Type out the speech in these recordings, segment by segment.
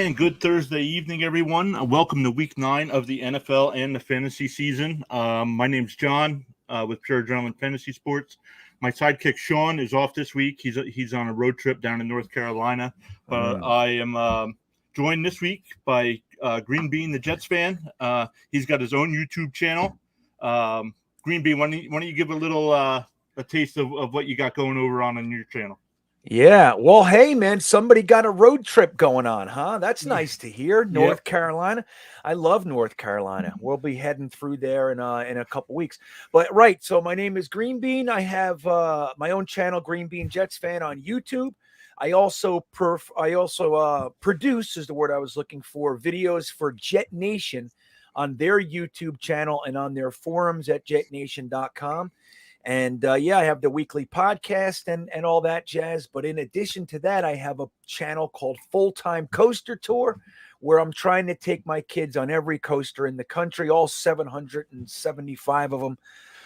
and good Thursday evening, everyone. Welcome to Week 9 of the NFL and the fantasy season. My name's John with Pure Adrenaline Fantasy Sports. My sidekick Sean is off this week. He's on a road trip down in North Carolina. But I am joined this week by Green Bean, the Jets fan. He's got his own YouTube channel. Green Bean, why don't you give a little a taste of what you got going over on your channel? Yeah. Well, hey, man, somebody got a road trip going on, huh? That's nice to hear. North Carolina. I love North Carolina. We'll be heading through there in a couple weeks. But right. So my name is Green Bean. I have my own channel, Green Bean Jets Fan, on YouTube. I also produce, is the word I was looking for, videos for Jet Nation on their YouTube channel and on their forums at jetnation.com. And I have the weekly podcast and all that jazz. But in addition to that, I have a channel called Full-Time Coaster Tour, where I'm trying to take my kids on every coaster in the country, all 775 of them.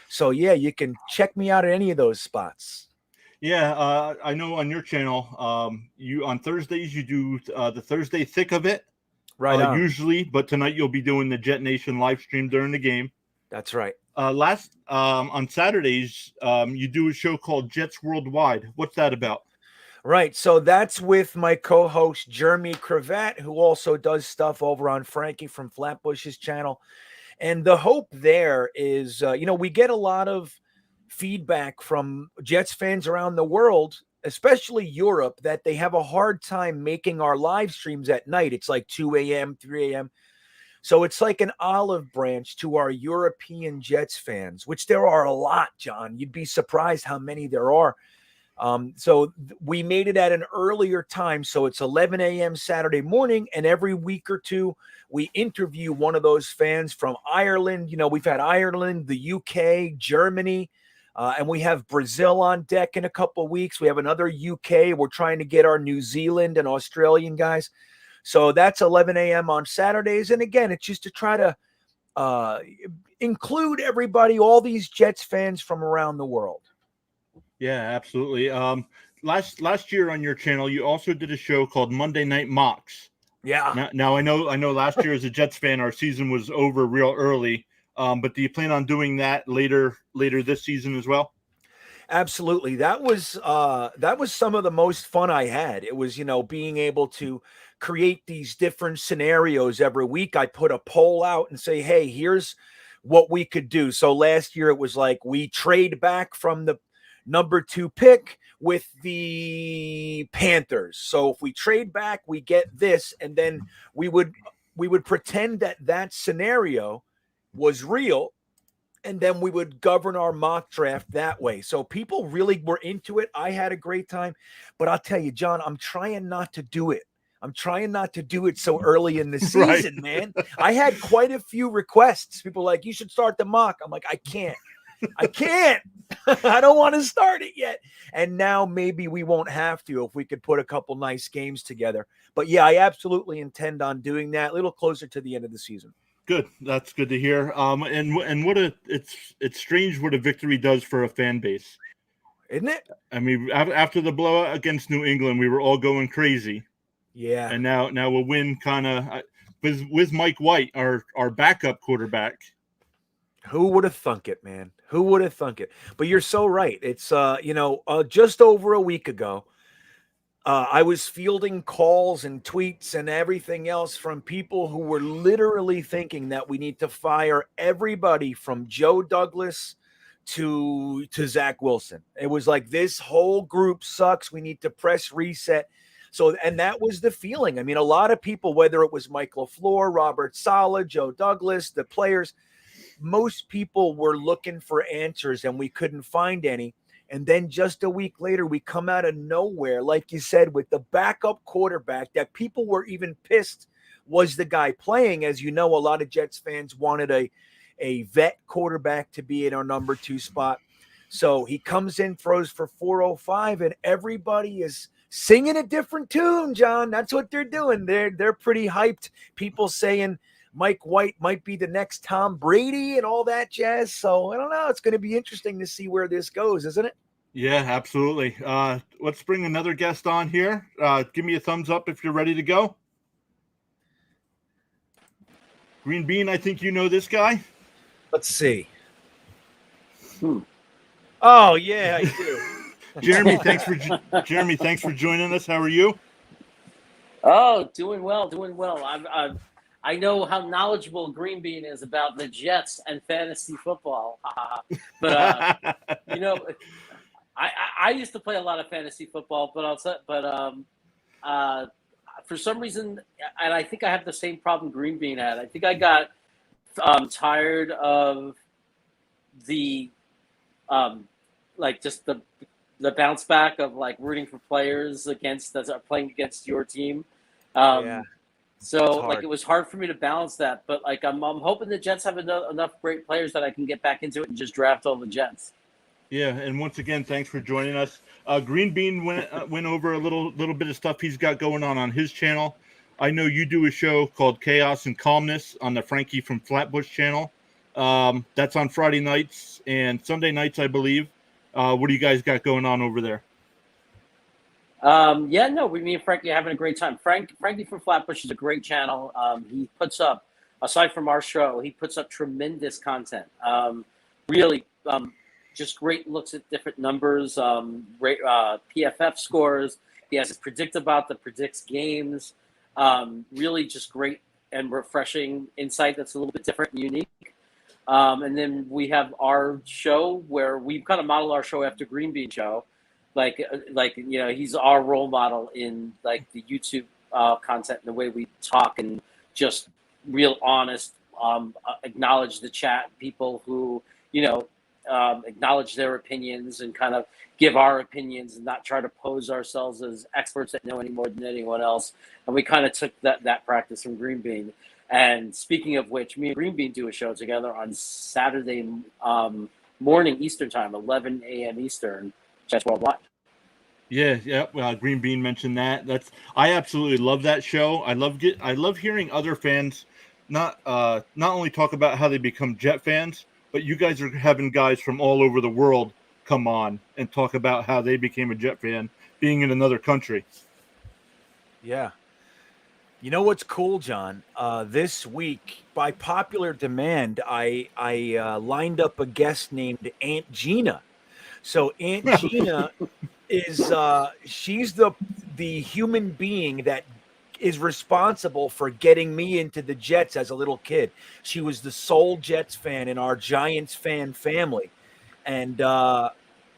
So, yeah, you can check me out at any of those spots. Yeah, I know on your channel, you on Thursdays, you do the Thursday thick of it. Right. Usually, but tonight you'll be doing the Jet Nation live stream during the game. That's right. On Saturdays, you do a show called Jets Worldwide. What's that about? Right. So that's with my co-host Jeremy Cravat, who also does stuff over on Frankie from Flatbush's channel. And the hope there is, we get a lot of feedback from Jets fans around the world, especially Europe, that they have a hard time making our live streams at night. It's like 2 a.m., 3 a.m. So it's like an olive branch to our European Jets fans, which there are a lot, John. You'd be surprised how many there are. So we made it at an earlier time. So it's 11 a.m. Saturday morning. And every week or two, we interview one of those fans from Ireland. You know, we've had Ireland, the UK, Germany, and we have Brazil on deck in a couple of weeks. We have another UK. We're trying to get our New Zealand and Australian guys. So that's 11 a.m. on Saturdays. And again, it's just to try to include everybody, all these Jets fans from around the world. Yeah, absolutely. Last year on your channel, you also did a show called Monday Night Mocks. Yeah. Now I know last year as a Jets fan, our season was over real early. But do you plan on doing that later this season as well? Absolutely. That was some of the most fun I had. It was, being able to create these different scenarios every week. I put a poll out and say, hey, here's what we could do. So last year it was like we trade back from the number 2 pick with the Panthers. So if we trade back, we get this, and then we would pretend that scenario was real. And then we would govern our mock draft that way. So people really were into it. I had a great time. But I'll tell you, John, I'm trying not to do it. I'm trying not to do it so early in the season, man. I had quite a few requests. People like, you should start the mock. I'm like, I can't. I don't want to start it yet. And now maybe we won't have to if we could put a couple nice games together. But yeah, I absolutely intend on doing that a little closer to the end of the season. Good. That's good to hear. And it's strange what a victory does for a fan base, isn't it? I mean, after the blowout against New England, we were all going crazy. Yeah. And now we'll win kind of with Mike White, our backup quarterback. Who would have thunk it, man? Who would have thunk it? But you're so right. It's just over a week ago, I was fielding calls and tweets and everything else from people who were literally thinking that we need to fire everybody from Joe Douglas to Zach Wilson. It was like, this whole group sucks. We need to press reset. So, and that was the feeling. I mean, a lot of people, whether it was Mike LaFleur, Robert Saleh, Joe Douglas, the players, most people were looking for answers and we couldn't find any. And then just a week later, we come out of nowhere, like you said, with the backup quarterback that people were even pissed was the guy playing. As you know, a lot of Jets fans wanted a vet quarterback to be in our number 2 spot. So he comes in, throws for 405, and everybody is singing a different tune, John. That's what they're doing. They're pretty hyped. People saying Mike White might be the next Tom Brady and all that jazz. So I don't know. It's going to be interesting to see where this goes, isn't it? Yeah, absolutely. Let's bring another guest on here. Give me a thumbs up if you're ready to go. Green Bean, I think you know this guy. Let's see. Oh yeah, I do. Jeremy, thanks for joining us. How are you? Oh, doing well. I know how knowledgeable Green Bean is about the Jets and fantasy football. But you know, I used to play a lot of fantasy football, but for some reason, and I think I have the same problem Green Bean had. I think I got tired of the like just the bounce back of like rooting for players that are playing against your team. Yeah. So like it was hard for me to balance that, but like I'm hoping the Jets have enough great players that I can get back into it and just draft all the Jets. Yeah, and once again, thanks for joining us. Green Bean went over a little bit of stuff he's got going on his channel. I know you do a show called Chaos and Calmness on the Frankie from Flatbush channel. That's on Friday nights and Sunday nights, I believe. What do you guys got going on over there? Me and Frankie are having a great time. Frankie from Flatbush is a great channel. He puts up, aside from our show, he puts up tremendous content. Really, just great looks at different numbers, great PFF scores. He has his predicts games. Really just great and refreshing insight that's a little bit different and unique. And then we have our show where we kind of model our show after Green Bean show. He's our role model in like the YouTube content and the way we talk and just real honest, acknowledge the chat people who, acknowledge their opinions and kind of give our opinions and not try to pose ourselves as experts that know any more than anyone else. And we kind of took that practice from Green Bean. And speaking of which, me and Green Bean do a show together on Saturday morning Eastern time, 11 a.m. Eastern. Jets Worldwide. Yeah. Green Bean mentioned that. I absolutely love that show. I love hearing other fans not only talk about how they become Jet fans, but you guys are having guys from all over the world come on and talk about how they became a Jet fan being in another country. Yeah. You know what's cool, John? This week, by popular demand, I lined up a guest named Aunt Gina. So Aunt Gina is she's the human being that is responsible for getting me into the Jets as a little kid. She was the sole Jets fan in our Giants fan family, and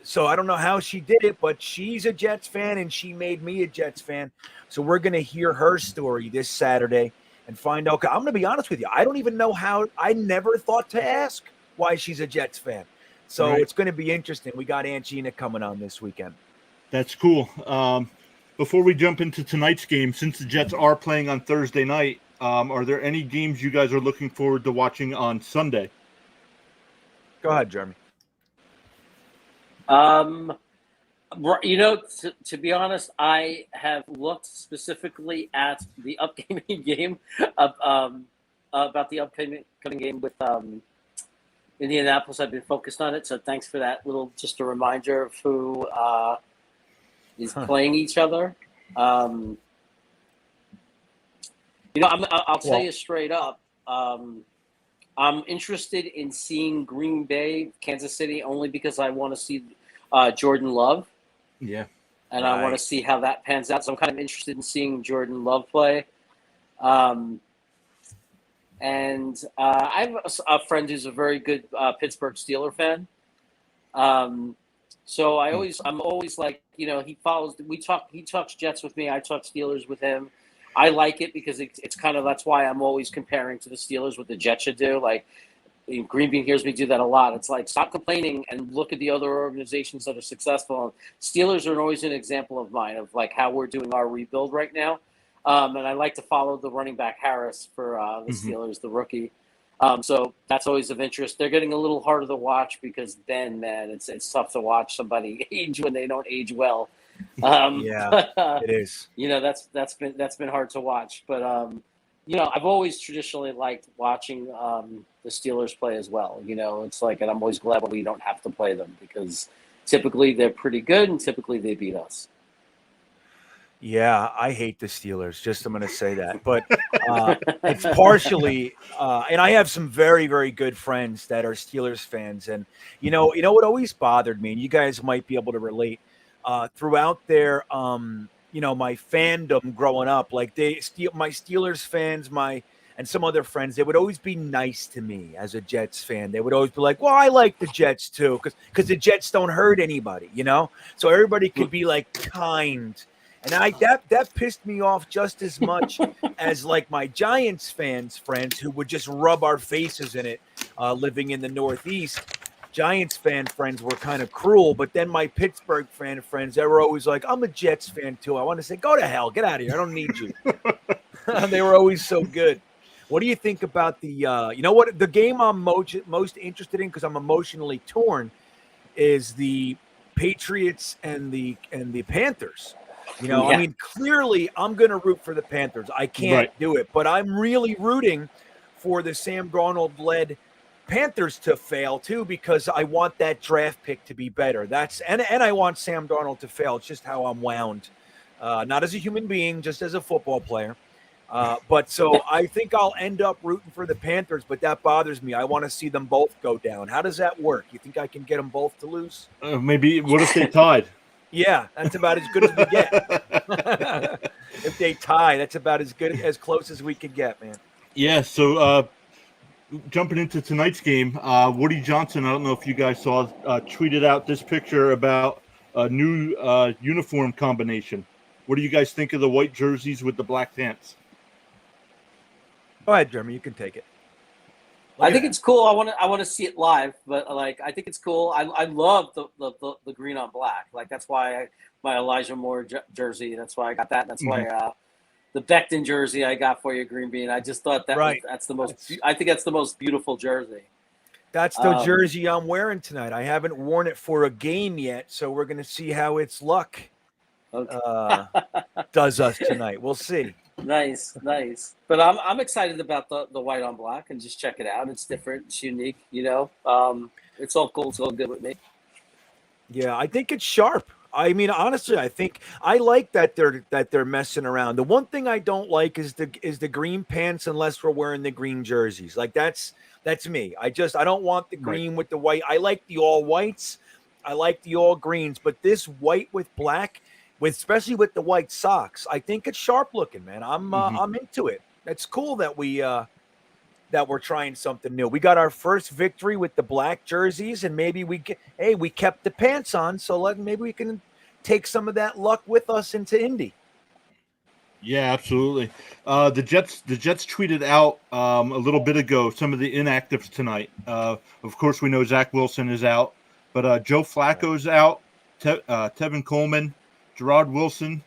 so I don't know how she did it, but she's a Jets fan and she made me a Jets fan. So we're going to hear her story this Saturday and find out. I'm going to be honest with you. I don't even know how. I never thought to ask why she's a Jets fan. So It's going to be interesting. We got Aunt Gina coming on this weekend. That's cool. Before we jump into tonight's game, since the Jets are playing on Thursday night, are there any games you guys are looking forward to watching on Sunday? Go ahead, Jeremy. To be honest, I have looked specifically at the upcoming game about the upcoming game with Indianapolis. I've been focused on it, so thanks for that little just a reminder of who is playing each other. I'll tell you straight up. I'm interested in seeing Green Bay, Kansas City, only because I want to see Jordan Love. Yeah. And I want to see how that pans out. So I'm kind of interested in seeing Jordan Love play. I have a friend who's a very good Pittsburgh Steeler fan. So I'm always like, he talks Jets with me. I talk Steelers with him. I like it because it's kind of, that's why I'm always comparing to the Steelers what the Jets should do. Like Green Bean hears me do that a lot. It's like, stop complaining and look at the other organizations that are successful. Steelers are always an example of mine of like how we're doing our rebuild right now. And I like to follow the running back Harris for the Steelers, the rookie. So that's always of interest. They're getting a little harder to watch because then, man, it's tough to watch somebody age when they don't age well. It is. That's been hard to watch. But I've always traditionally liked watching the Steelers play as well. It's like, and I'm always glad when we don't have to play them because typically they're pretty good and typically they beat us. Yeah, I hate the Steelers. Just I'm going to say that, but it's partially, and I have some very, very good friends that are Steelers fans, and what always bothered me, and you guys might be able to relate, throughout their, my fandom growing up, like my Steelers fans, and some other friends, they would always be nice to me as a Jets fan. They would always be like, "Well, I like the Jets too, because the Jets don't hurt anybody, so everybody could be like kind." And that pissed me off just as much as like my Giants friends who would just rub our faces in it, living in the Northeast. Giants fan friends were kind of cruel, but then my Pittsburgh fan friends, they were always like, "I'm a Jets fan too." I want to say, "Go to hell, get out of here. I don't need you." They were always so good. What do you think about the game I'm most interested in, because I'm emotionally torn, is the Patriots and the Panthers. I mean, clearly I'm going to root for the Panthers. I can't do it, but I'm really rooting for the Sam Darnold-led Panthers to fail too, because I want that draft pick to be better. And I want Sam Darnold to fail. It's just how I'm wound, not as a human being, just as a football player. But so I think I'll end up rooting for the Panthers, but that bothers me. I want to see them both go down. How does that work? You think I can get them both to lose? Maybe. What if they tied? Yeah, that's about as good as we get. If they tie, that's about as close as we could get, man. Yeah. So jumping into tonight's game, Woody Johnson, I don't know if you guys saw, tweeted out this picture about a new uniform combination. What do you guys think of the white jerseys with the black pants? Go ahead, Jeremy. You can take it. I think it's cool. I want to see it live, but I think it's cool. I love the green on black. Like that's why my Elijah Moore jersey. That's why I got that. That's why the Becton jersey I got for you, Green Bean. I just thought that's the most. I think that's the most beautiful jersey. That's the jersey I'm wearing tonight. I haven't worn it for a game yet, so we're gonna see how its luck does us tonight. We'll see. Nice. But I'm excited about the white on black, and just check it out. It's different. It's unique. It's all cool. It's all good with me. Yeah, I think it's sharp. I mean, honestly, I think I like that they're messing around. The one thing I don't like is the green pants unless we're wearing the green jerseys. Like that's me. I don't want the green with the white. I like the all whites. I like the all greens, but this white with black, especially with the white socks, I think it's sharp looking, man. I'm into it. It's cool that we're trying something new. We got our first victory with the black jerseys, and maybe we kept the pants on, so maybe we can take some of that luck with us into Indy. Yeah, absolutely. The Jets tweeted out a little bit ago some of the inactives tonight. Of course, we know Zach Wilson is out, but Joe Flacco's out. Tevin Coleman, Gerard Wilson,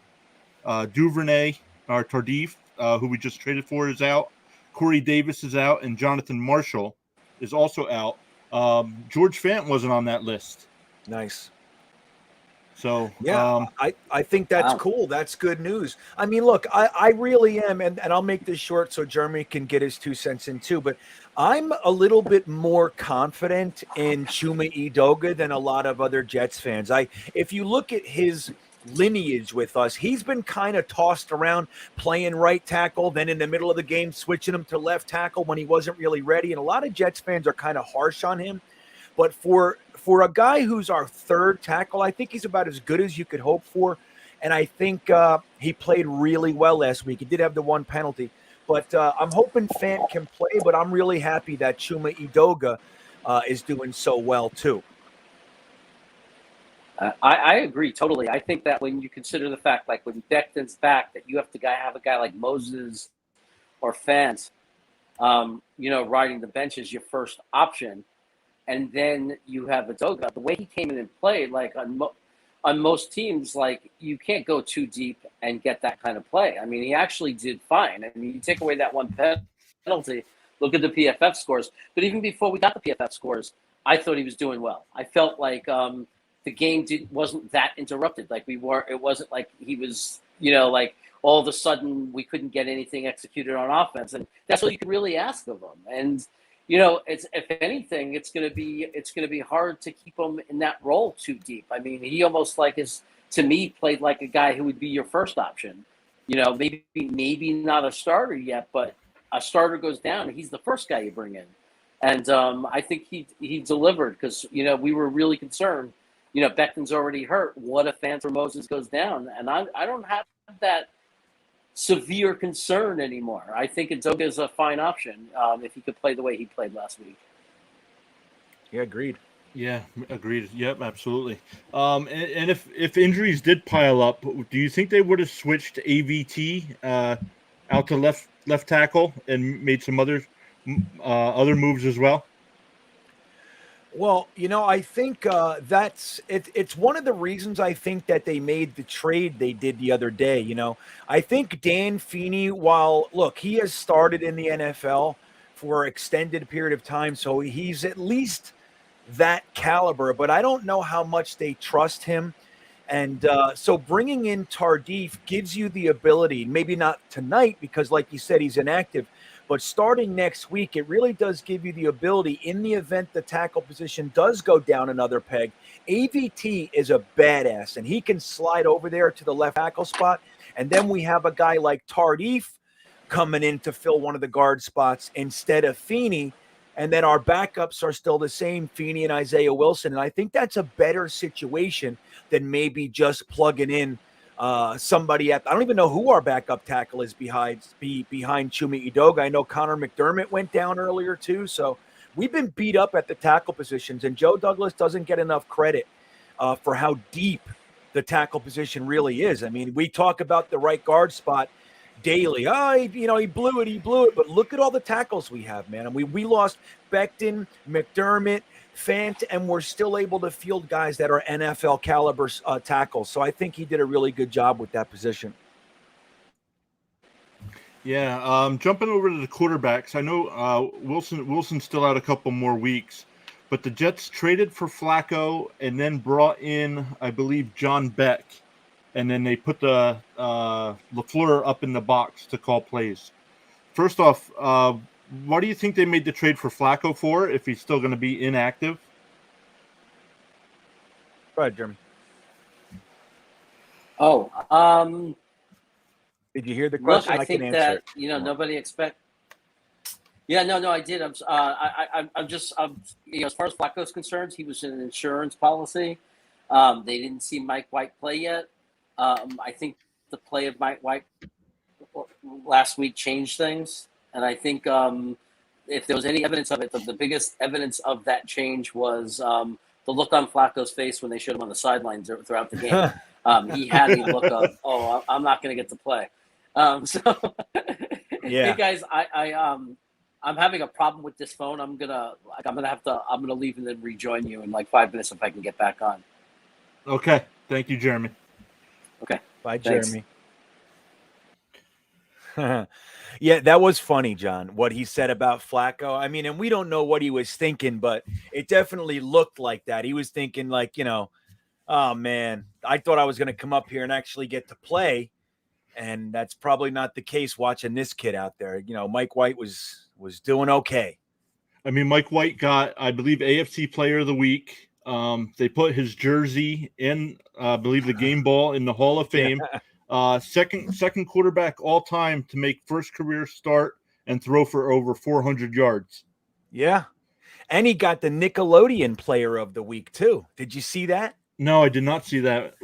Duvernay, or Tardif, who we just traded for, is out. Corey Davis is out, and Jonathan Marshall is also out. George Fant wasn't on that list. Nice. So yeah, I think that's cool. That's good news. I mean, look, I really am, and I'll make this short so Jeremy can get his 2 cents in too, but I'm a little bit more confident in Chuma Edoga than a lot of other Jets fans. If you look at his lineage with us, he's been kind of tossed around playing right tackle, then in the middle of the game switching him to left tackle when he wasn't really ready, and a lot of Jets fans are kind of harsh on him. But for a guy who's our third tackle, I think he's about as good as you could hope for, and I think he played really well last week. He did have the one penalty, but I'm hoping Fant can play, but I'm really happy that Chuma Edoga is doing so well too. I agree totally. I think that when you consider the fact, like when Becton's back, that you have to have a guy like Moses or Fant, riding the bench as your first option, and then you have Edoga. The way he came in and played, like on most teams, like you can't go too deep and get that kind of play. I mean, he actually did fine. I mean, you take away that one penalty, look at the PFF scores. But even before we got the PFF scores, I thought he was doing well. I felt like the game wasn't that interrupted. Like it wasn't like he was, like all of a sudden we couldn't get anything executed on offense, and that's what you could really ask of him. And it's, if anything, it's going to be hard to keep him in that role too deep. I mean, he almost like is to me, played like a guy who would be your first option. Maybe not a starter yet, but a starter goes down, and he's the first guy you bring in. And I think he delivered because, we were really concerned. Becton's already hurt. What if Phantom Moses goes down? And I don't have that severe concern anymore. I think Ndoga is a fine option if he could play the way he played last week. Yeah, agreed. Yeah, agreed. Yep, absolutely. And if injuries did pile up, do you think they would have switched AVT out to left tackle and made some other moves as well? Well, I think that's it. It's one of the reasons I think that they made the trade they did the other day. I think Dan Feeney, look, he has started in the NFL for an extended period of time, so he's at least that caliber, but I don't know how much they trust him. And so bringing in Tardif gives you the ability, maybe not tonight because like you said, he's inactive, but starting next week, it really does give you the ability in the event the tackle position does go down another peg. AVT is a badass and he can slide over there to the left tackle spot. And then we have a guy like Tardif coming in to fill one of the guard spots instead of Feeney. And then our backups are still the same, Feeney and Isaiah Wilson. And I think that's a better situation than maybe just plugging in somebody I don't even know who our backup tackle is behind Chuma Edoga. I know Connor McDermott went down earlier too. So we've been beat up at the tackle positions. And Joe Douglas doesn't get enough credit for how deep the tackle position really is. I mean, we talk about the right guard spot daily. He blew it. But look at all the tackles we have, man. And we lost Becton, McDermott, Fant, and we're still able to field guys that are NFL caliber tackles. So I think he did a really good job with that position. Yeah, jumping over to the quarterbacks, I know Wilson's still out a couple more weeks, but the Jets traded for Flacco and then brought in, I believe, John Beck. And then they put the LaFleur up in the box to call plays. First off, what do you think they made the trade for Flacco for if he's still going to be inactive? Go ahead, Jeremy. Did you hear the question? Look, I think that nobody expect. Yeah, no, I did. I'm just as far as Flacco's concerned, he was in an insurance policy. They didn't see Mike White play yet. I think the play of Mike White last week changed things. And I think if there was any evidence of it, the biggest evidence of that change was the look on Flacco's face when they showed him on the sidelines throughout the game. He had a look of, I'm not going to get to play. Hey guys, I'm having a problem with this phone. I'm gonna leave and then rejoin you in like 5 minutes if I can get back on. Okay, thank you, Jeremy. Okay. Bye, Jeremy. Yeah, that was funny, John, what he said about Flacco. I mean, and we don't know what he was thinking, but it definitely looked like that. He was thinking like, oh, man, I thought I was going to come up here and actually get to play. And that's probably not the case watching this kid out there. Mike White was doing okay. I mean, Mike White got, I believe, AFC Player of the Week. They put his jersey in, I believe, the game ball in the Hall of Fame. Second quarterback all time to make first career start and throw for over 400 yards. Yeah. And he got the Nickelodeon Player of the Week, too. Did you see that? No, I did not see that.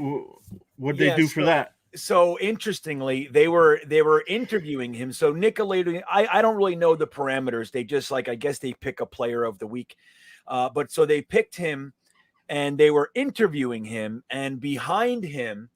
What did they do for that? So interestingly, they were interviewing him. So Nickelodeon, I don't really know the parameters. They just I guess they pick a Player of the Week. But so they picked him and they were interviewing him, and behind him,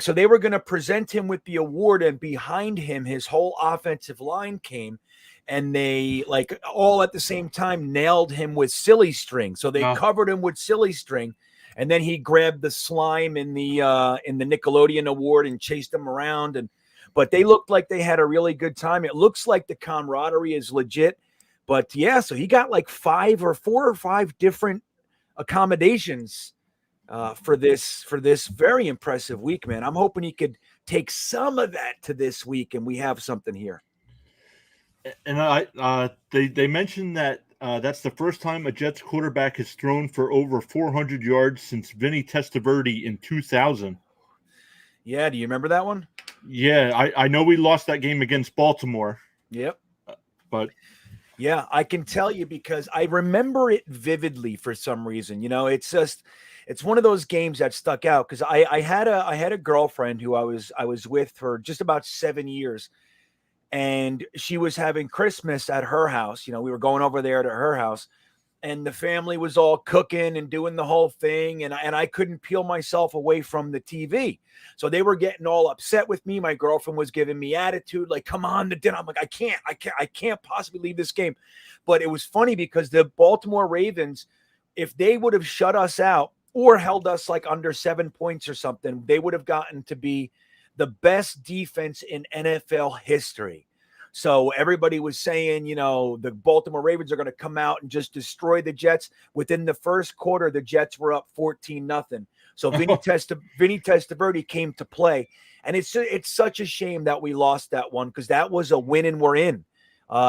so they were going to present him with the award, and behind him, his whole offensive line came, and they all at the same time nailed him with silly string. So they covered him with silly string, and then he grabbed the slime in the Nickelodeon award and chased him around. But they looked like they had a really good time. It looks like the camaraderie is legit. But yeah, so he got 4 or 5 different accommodations for this very impressive week, man. I'm hoping he could take some of that to this week and we have something here. And they mentioned that that's the first time a Jets quarterback has thrown for over 400 yards since Vinny Testaverde in 2000. Yeah, do you remember that one? Yeah, I know we lost that game against Baltimore. Yep. But yeah, I can tell you because I remember it vividly for some reason. It's one of those games that stuck out because I had a girlfriend who I was with for just about 7 years, and she was having Christmas at her house. We were going over there to her house, and the family was all cooking and doing the whole thing, and I couldn't peel myself away from the TV. So they were getting all upset with me. My girlfriend was giving me attitude, like, come on to dinner. I'm like, I can't possibly leave this game. But it was funny because the Baltimore Ravens, if they would have shut us out or held us like under 7 points or something, they would have gotten to be the best defense in NFL history. So everybody was saying, the Baltimore Ravens are going to come out and just destroy the Jets. Within the first quarter, the Jets were up 14-0. So Vinny Testaverde came to play. And it's such a shame that we lost that one because that was a win and we're in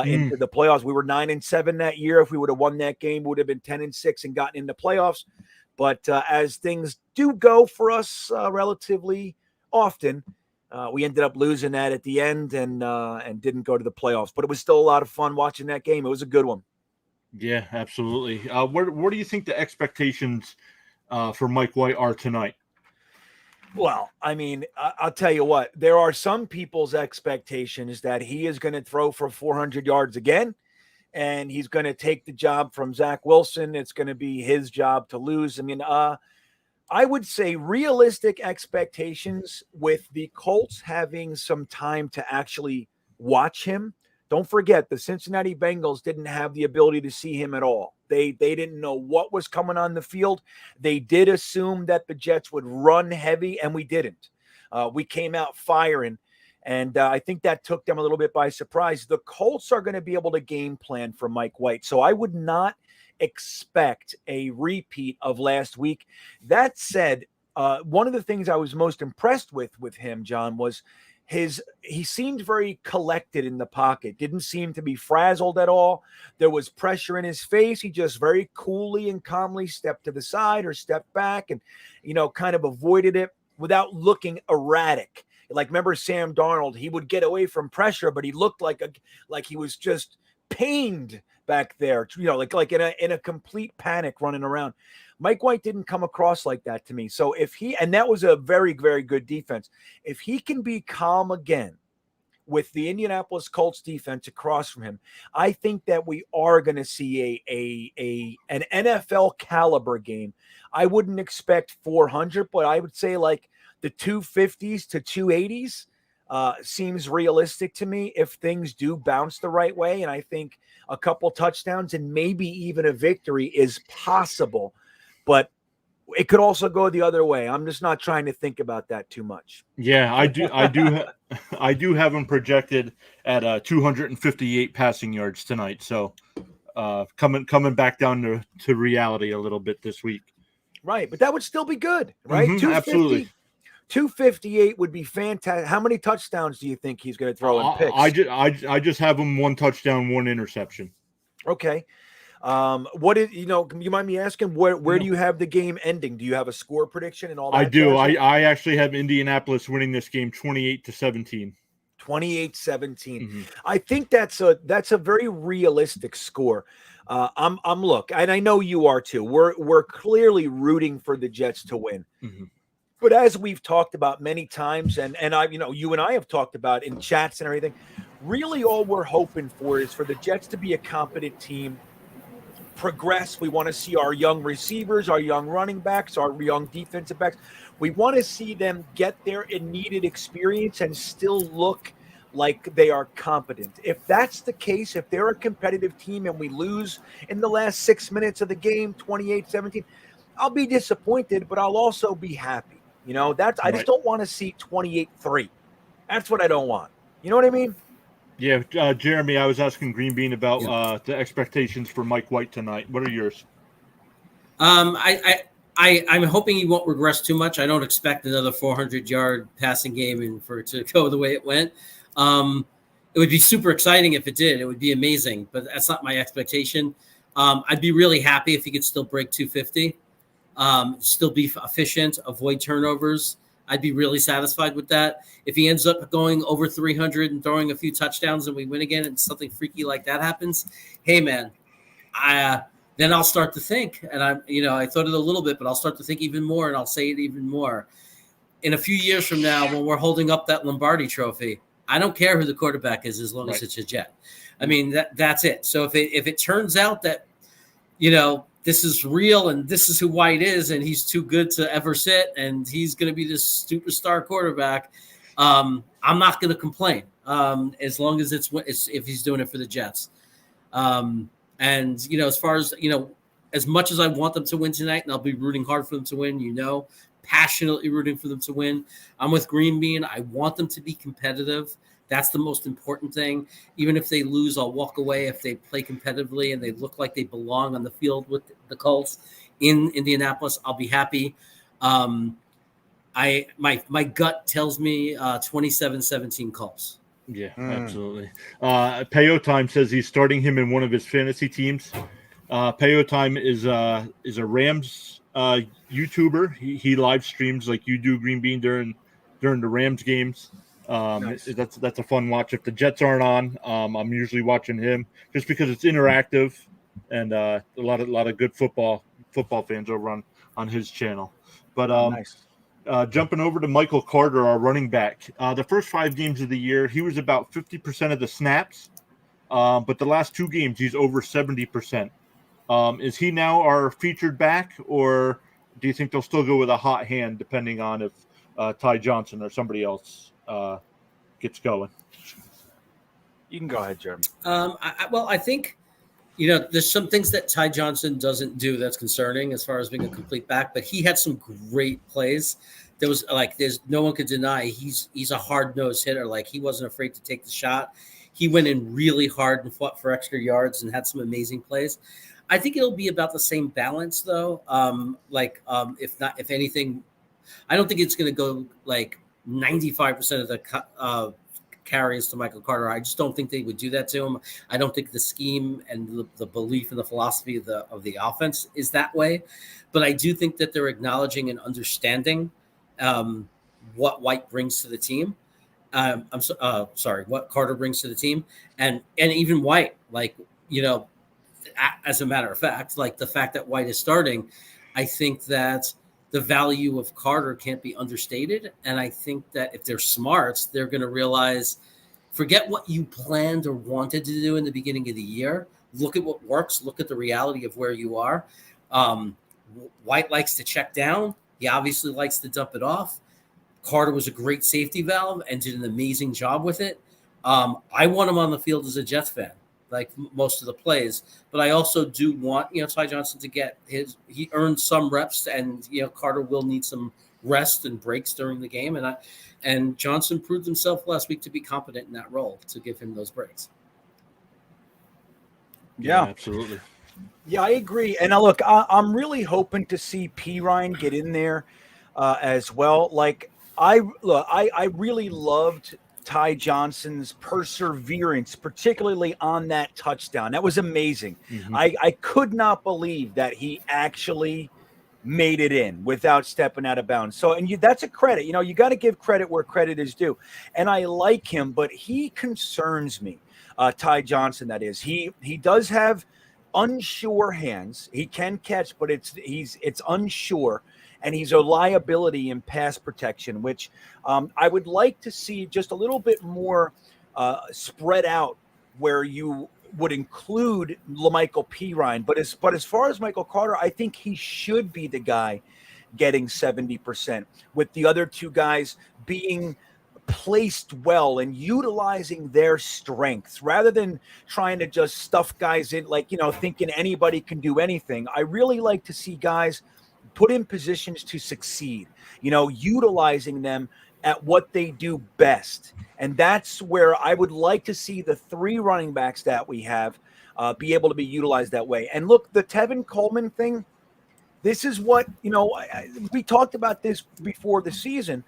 into the playoffs. We were 9-7 that year. If we would have won that game, we would have been 10-6 and gotten into playoffs. But as things do go for us relatively often, we ended up losing that at the end and didn't go to the playoffs. But it was still a lot of fun watching that game. It was a good one. Yeah, absolutely. Where do you think the expectations for Mike White are tonight? Well, I mean, I'll tell you what. There are some people's expectations that he is going to throw for 400 yards again, and he's going to take the job from Zach Wilson. It's going to be his job to lose. I mean, I would say realistic expectations with the Colts having some time to actually watch him. Don't forget, the Cincinnati Bengals didn't have the ability to see him at all. They didn't know what was coming on the field. They did assume that the Jets would run heavy, and we didn't. We came out firing, and I think that took them a little bit by surprise. The Colts are going to be able to game plan for Mike White, so I would not expect a repeat of last week. That said, one of the things I was most impressed with him, John, was he seemed very collected in the pocket, didn't seem to be frazzled at all. There was pressure in his face. He just very coolly and calmly stepped to the side or stepped back and, kind of avoided it without looking erratic. Like, remember Sam Darnold, he would get away from pressure, but he looked like he was just pained back there, like in a complete panic running around. Mike White didn't come across like that to me. So and that was a very, very good defense. If he can be calm again with the Indianapolis Colts defense across from him, I think that we are going to see an NFL caliber game. I wouldn't expect 400, but I would say like the 250s to 280s seems realistic to me if things do bounce the right way. And I think a couple touchdowns and maybe even a victory is possible, but it could also go the other way. I'm just not trying to think about that too much. Yeah, I do have him projected at 258 passing yards tonight. So coming back down to reality a little bit this week. Right, but that would still be good, right? Absolutely. 258 would be fantastic. How many touchdowns do you think he's going to throw in picks? I just have him 1 touchdown, 1 interception. Okay. What is, you mind me asking where do you have the game ending? Do you have a score prediction and all that? I do. I actually have Indianapolis winning this game 28-17. 28-17. I think that's a very realistic score. Look, and I know you are too. We're clearly rooting for the Jets to win. But as we've talked about many times, and I, you and I have talked about in chats and everything, really all we're hoping for is for the Jets to be a competent team, progress. We want to see our young receivers, our young running backs, our young defensive backs. We want to see them get their needed experience and still look like they are competent. If that's the case, if they're a competitive team and we lose in the last 6 minutes of the game, 28-17, I'll be disappointed, but I'll also be happy. I just don't want to see 28-3. That's what I don't want. You know what I mean? Yeah, Jeremy, I was asking Green Bean about the expectations for Mike White tonight. What are yours? I'm hoping he won't regress too much. I don't expect another 400-yard passing game and for it to go the way it went. It would be super exciting if it did. It would be amazing, but that's not my expectation. I'd be really happy if he could still break 250. Still be efficient, avoid turnovers. I'd be really satisfied with that. If he ends up going over 300 and throwing a few touchdowns and we win again and something freaky like that happens, hey, man, then I'll start to think. And I thought it a little bit, but I'll start to think even more, and I'll say it even more. In a few years from now, when we're holding up that Lombardi trophy, I don't care who the quarterback is as long as it's a Jet. I mean, that's it. So if it turns out that, this is real and this is who White is and he's too good to ever sit and he's going to be this superstar quarterback, I'm not going to complain as long as it's if he's doing it for the Jets. And, as far as, as much as I want them to win tonight, and I'll be rooting hard for them to win, passionately rooting for them to win. I'm with Green Bean. I want them to be competitive. That's the most important thing. Even if they lose, I'll walk away if they play competitively and they look like they belong on the field with the Colts in Indianapolis. I'll be happy. My gut tells me 27-17 Colts. Yeah, absolutely. Payo Time says he's starting him in one of his fantasy teams. Payo Time is a Rams YouTuber. He live streams like you do, Green Bean, during the Rams games. Nice. That's a fun watch. If the Jets aren't on, I'm usually watching him just because it's interactive and a lot of good football fans over on his channel. But nice. Jumping over to Michael Carter, our running back. The first 5 games of the year, he was about 50% of the snaps, but the last 2 games, he's over 70%. Is he now our featured back, or do you think they'll still go with a hot hand depending on if Ty Johnson or somebody else gets going? You can go ahead, Jeremy. I think, there's some things that Ty Johnson doesn't do that's concerning as far as being a complete back, but he had some great plays. There's no one could deny he's a hard-nosed hitter. Like, he wasn't afraid to take the shot. He went in really hard and fought for extra yards and had some amazing plays. I think it'll be about the same balance, though. If anything, I don't think it's going to go like 95% of the carries to Michael Carter. I just don't think they would do that to him. I don't think the scheme and the belief and the philosophy of the offense is that way. But I do think that they're acknowledging and understanding what White brings to the team. What Carter brings to the team, and even White, as a matter of fact, like the fact that White is starting, I think that the value of Carter can't be understated. And I think that if they're smart, they're going to realize, forget what you planned or wanted to do in the beginning of the year. Look at what works. Look at the reality of where you are. White likes to check down. He obviously likes to dump it off. Carter was a great safety valve and did an amazing job with it. I want him on the field as a Jets fan, like most of the plays, but I also do want, Ty Johnson to get he earned some reps, and, Carter will need some rest and breaks during the game. And Johnson proved himself last week to be competent in that role to give him those breaks. Yeah, absolutely. Yeah, I agree. And now look, I'm really hoping to see P. Ryan get in there as well. Like I really loved Ty Johnson's perseverance, particularly on that touchdown. That was amazing. Mm-hmm. I could not believe that he actually made it in without stepping out of bounds. So, and that's a credit. You got to give credit where credit is due. And I like him, but he concerns me. Ty Johnson, that is. He does have unsure hands. He can catch, but it's unsure. And he's a liability in pass protection, which I would like to see just a little bit more spread out, where you would include LaMichael P. Ryan. But as far as Michael Carter, I think he should be the guy getting 70%, with the other 2 guys being placed well and utilizing their strengths rather than trying to just stuff guys in, thinking anybody can do anything. I really like to see guys put in positions to succeed, utilizing them at what they do best. And that's where I would like to see the 3 running backs that we have be able to be utilized that way. And look, the Tevin Coleman thing, this is what, we talked about this before the season.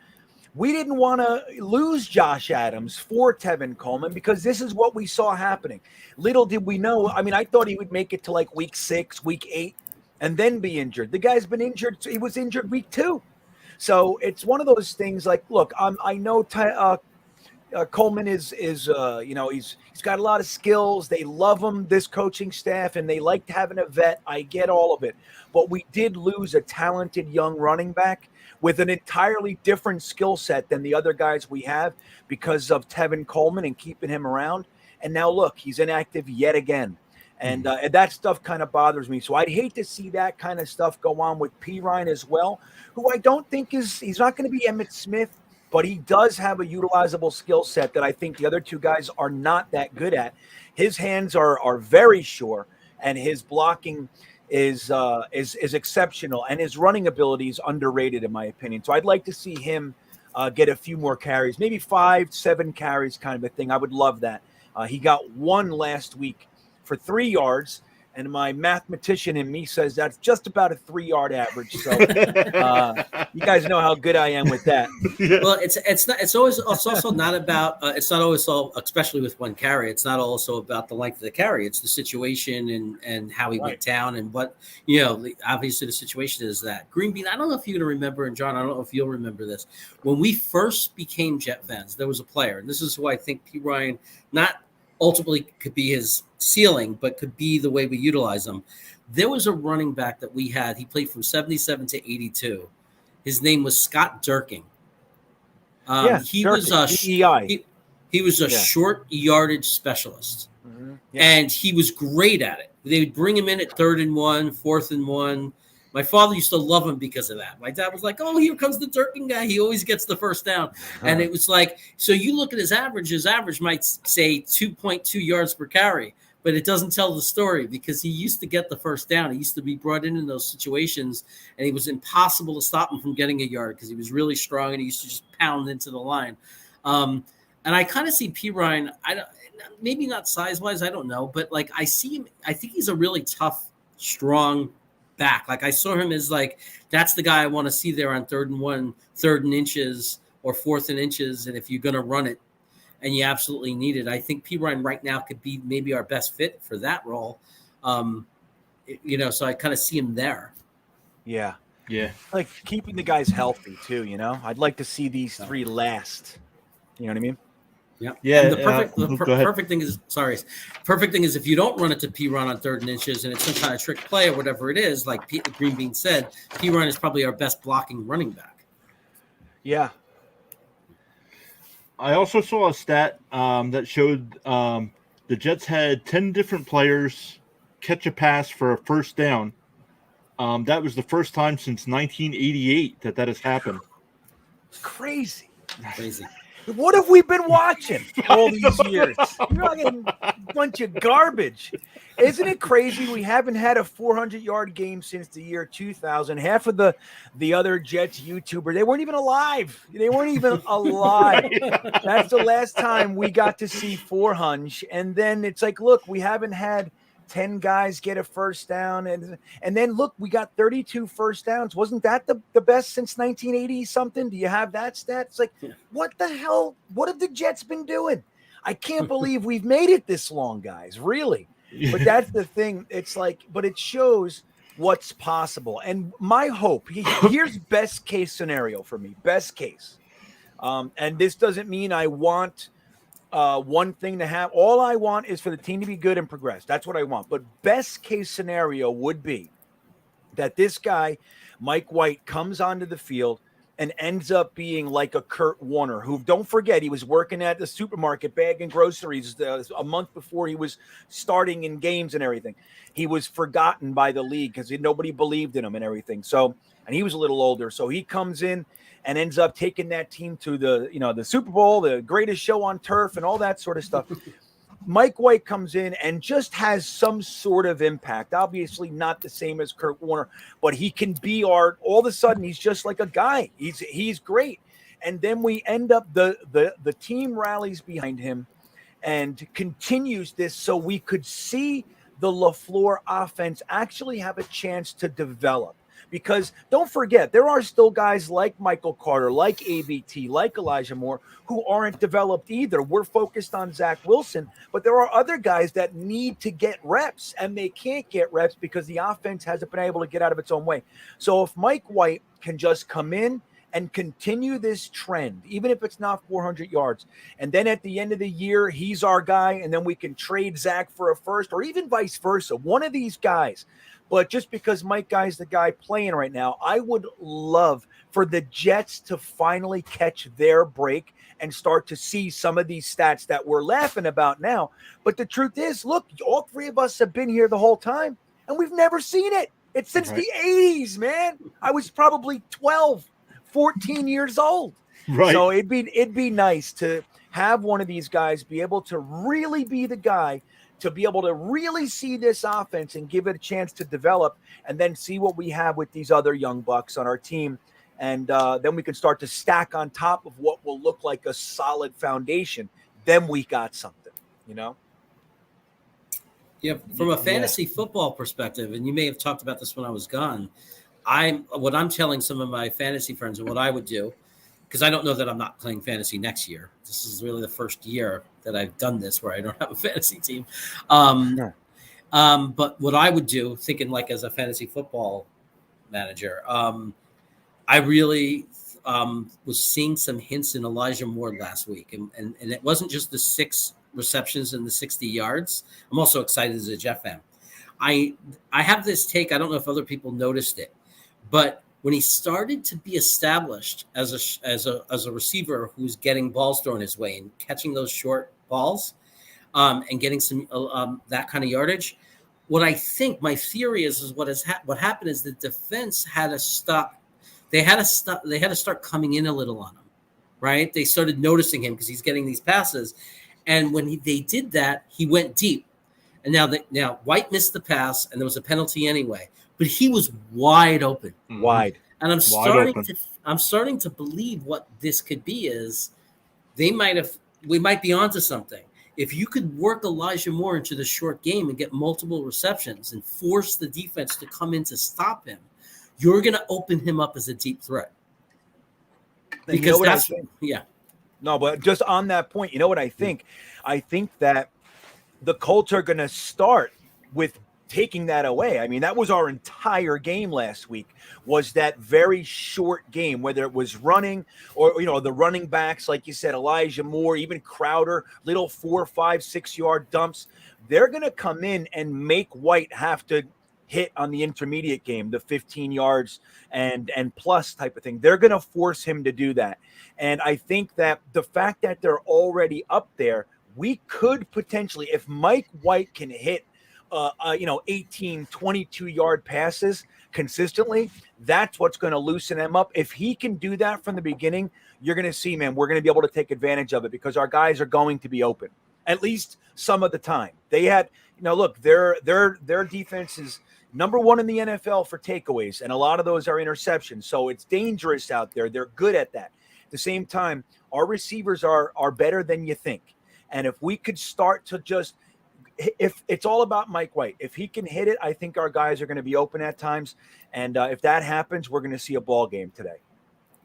We didn't want to lose Josh Adams for Tevin Coleman because this is what we saw happening. Little did we know. I mean, I thought he would make it to week 6, week 8, and then be injured. The guy's been injured. He was injured week 2. So it's one of those things like, look, I know Coleman is he's got a lot of skills. They love him, this coaching staff, and they like having a vet. I get all of it. But we did lose a talented young running back with an entirely different skill set than the other guys we have because of Tevin Coleman and keeping him around. And now look, he's inactive yet again. And that stuff kind of bothers me. So I'd hate to see that kind of stuff go on with P. Ryan as well, who I don't think he's not going to be Emmitt Smith, but he does have a utilizable skill set that I think the other two guys are not that good at. His hands are very sure, and his blocking is exceptional, and his running ability is underrated in my opinion. So I'd like to see him get a few more carries, maybe 5-7 carries kind of a thing. I would love that. He got one last week for 3 yards, and my mathematician in me says that's just about a 3-yard average. So you guys know how good I am with that. Well, it's also not about it's not always all, especially with one carry. It's not also about the length of the carry. It's the situation and how he went down and what obviously the situation is that Green Bean. I don't know if you're gonna remember, and John, I don't know if you'll remember this. When we first became Jet fans, there was a player, and this is who I think P. Ryan not ultimately could be his ceiling, but could be the way we utilize him. There was a running back that we had. He played from 77 to 82. His name was Scott Durking. He was a short yardage specialist, and he was great at it. They would bring him in at 3rd and 1, 4th and 1. My father used to love him because of that. My dad was like, "Oh, here comes the Durkin guy. He always gets the first down." And it was like, so you look at his average. His average might say 2.2 yards per carry, but it doesn't tell the story because he used to get the first down. He used to be brought in those situations, and it was impossible to stop him from getting a yard because he was really strong and he used to just pound into the line. And I kind of see P. Ryan. Maybe not size wise, I don't know, but like I see him. I think he's a really tough, strong back. Like I saw him as like, that's the guy I want to see there on 3rd and 1, 3rd and inches or 4th and inches. And if you're going to run it and you absolutely need it, I think P. Ryan right now could be maybe our best fit for that role. So I kind of see him there. Yeah. Yeah. Like keeping the guys healthy too, I'd like to see these 3 last, you know what I mean? Yeah. And the perfect thing is if you don't run it to P. Ryan on 3rd and inches and it's some kind of trick play or whatever it is, like Green Bean said, P. Ryan is probably our best blocking running back. Yeah. I also saw a stat that showed the Jets had 10 different players catch a pass for a first down. That was the first time since 1988 that has happened. It's crazy. Crazy. What have we been watching all these years? You're like a bunch of garbage. Isn't it crazy? We haven't had a 400-yard game since the year 2000. Half of the other Jets YouTubers, they weren't even alive. That's the last time we got to see 400. And then it's like, look, we haven't had 10 guys get a first down. And then, look, we got 32 first downs. Wasn't that the best since 1980 something? Do you have that stat? It's like, what the hell? What have the Jets been doing? I can't believe we've made it this long, guys, really. But that's the thing. It's like, but it shows what's possible. And my hope, here's best case scenario for me, best case. And this doesn't mean I want one thing to have. All I want is for the team to be good and progress. That's what I want. But best case scenario would be that this guy, Mike White, comes onto the field and ends up being like a Kurt Warner, who, don't forget, he was working at the supermarket bagging groceries a month before he was starting in games and everything. He was forgotten by the league because nobody believed in him and everything. So, and he was a little older. So he comes in and ends up taking that team to the Super Bowl, the greatest show on turf and all that sort of stuff. Mike White comes in and just has some sort of impact. Obviously not the same as Kurt Warner, but he can be all of a sudden he's just like a guy. He's great. And then we end up the team rallies behind him and continues this so we could see the LaFleur offense actually have a chance to develop. Because don't forget, there are still guys like Michael Carter, like ABT, like Elijah Moore, who aren't developed either. We're focused on Zach Wilson, but there are other guys that need to get reps, and they can't get reps because the offense hasn't been able to get out of its own way. So if Mike White can just come in and continue this trend, even if it's not 400 yards. And then at the end of the year, he's our guy, and then we can trade Zach for a first, or even vice versa. One of these guys. But just because Mike Guy's the guy playing right now, I would love for the Jets to finally catch their break and start to see some of these stats that we're laughing about now. But the truth is, look, all three of us have been here the whole time, and we've never seen it. It's since the 80s, man. I was probably 12, 14 years old. Right. So it'd be nice to have one of these guys be able to really be the guy, to be able to really see this offense and give it a chance to develop, and then see what we have with these other young bucks on our team. And then we can start to stack on top of what will look like a solid foundation. Then we got something, you know? Yeah, from a fantasy football perspective, and you may have talked about this when I was gone, what I'm telling some of my fantasy friends and what I would do, because I don't know that I'm not playing fantasy next year. This is really the first year that I've done this where I don't have a fantasy team. But what I would do, thinking like as a fantasy football manager, I really was seeing some hints in Elijah Moore last week. And it wasn't just the 6 receptions and the 60 yards. I'm also excited as a Jet fan. I have this take. I don't know if other people noticed it, but when he started to be established as a receiver who's getting balls thrown his way and catching those short balls, and getting some that kind of yardage, what I think my theory is what happened is the defense had to stop. They had to start coming in a little on him, right? They started noticing him because he's getting these passes, and when they did that, he went deep. And now White missed the pass, and there was a penalty anyway. But he was wide open. Wide. And I'm starting to believe what this could be is we might be onto something. If you could work Elijah Moore into the short game and get multiple receptions and force the defense to come in to stop him, you're going to open him up as a deep threat. Because No, but just on that point, you know what I think? I think that the Colts are going to start with taking that away. I mean, that was our entire game last week, was that very short game, whether it was running or, the running backs, like you said, Elijah Moore, even Crowder, little 4, 5, 6 yard dumps. They're going to come in and make White have to hit on the intermediate game, the 15 yards and plus type of thing. They're going to force him to do that. And I think that the fact that they're already up there, we could potentially, if Mike White can hit 18, 22-yard passes consistently, that's what's going to loosen them up. If he can do that from the beginning, you're going to see, man, we're going to be able to take advantage of it because our guys are going to be open, at least some of the time. They had, look, their defense is number 1 in the NFL for takeaways, and a lot of those are interceptions. So it's dangerous out there. They're good at that. At the same time, our receivers are better than you think. And if we could start to just, if it's all about Mike White, if he can hit it, I think our guys are going to be open at times. And if that happens, we're going to see a ball game today.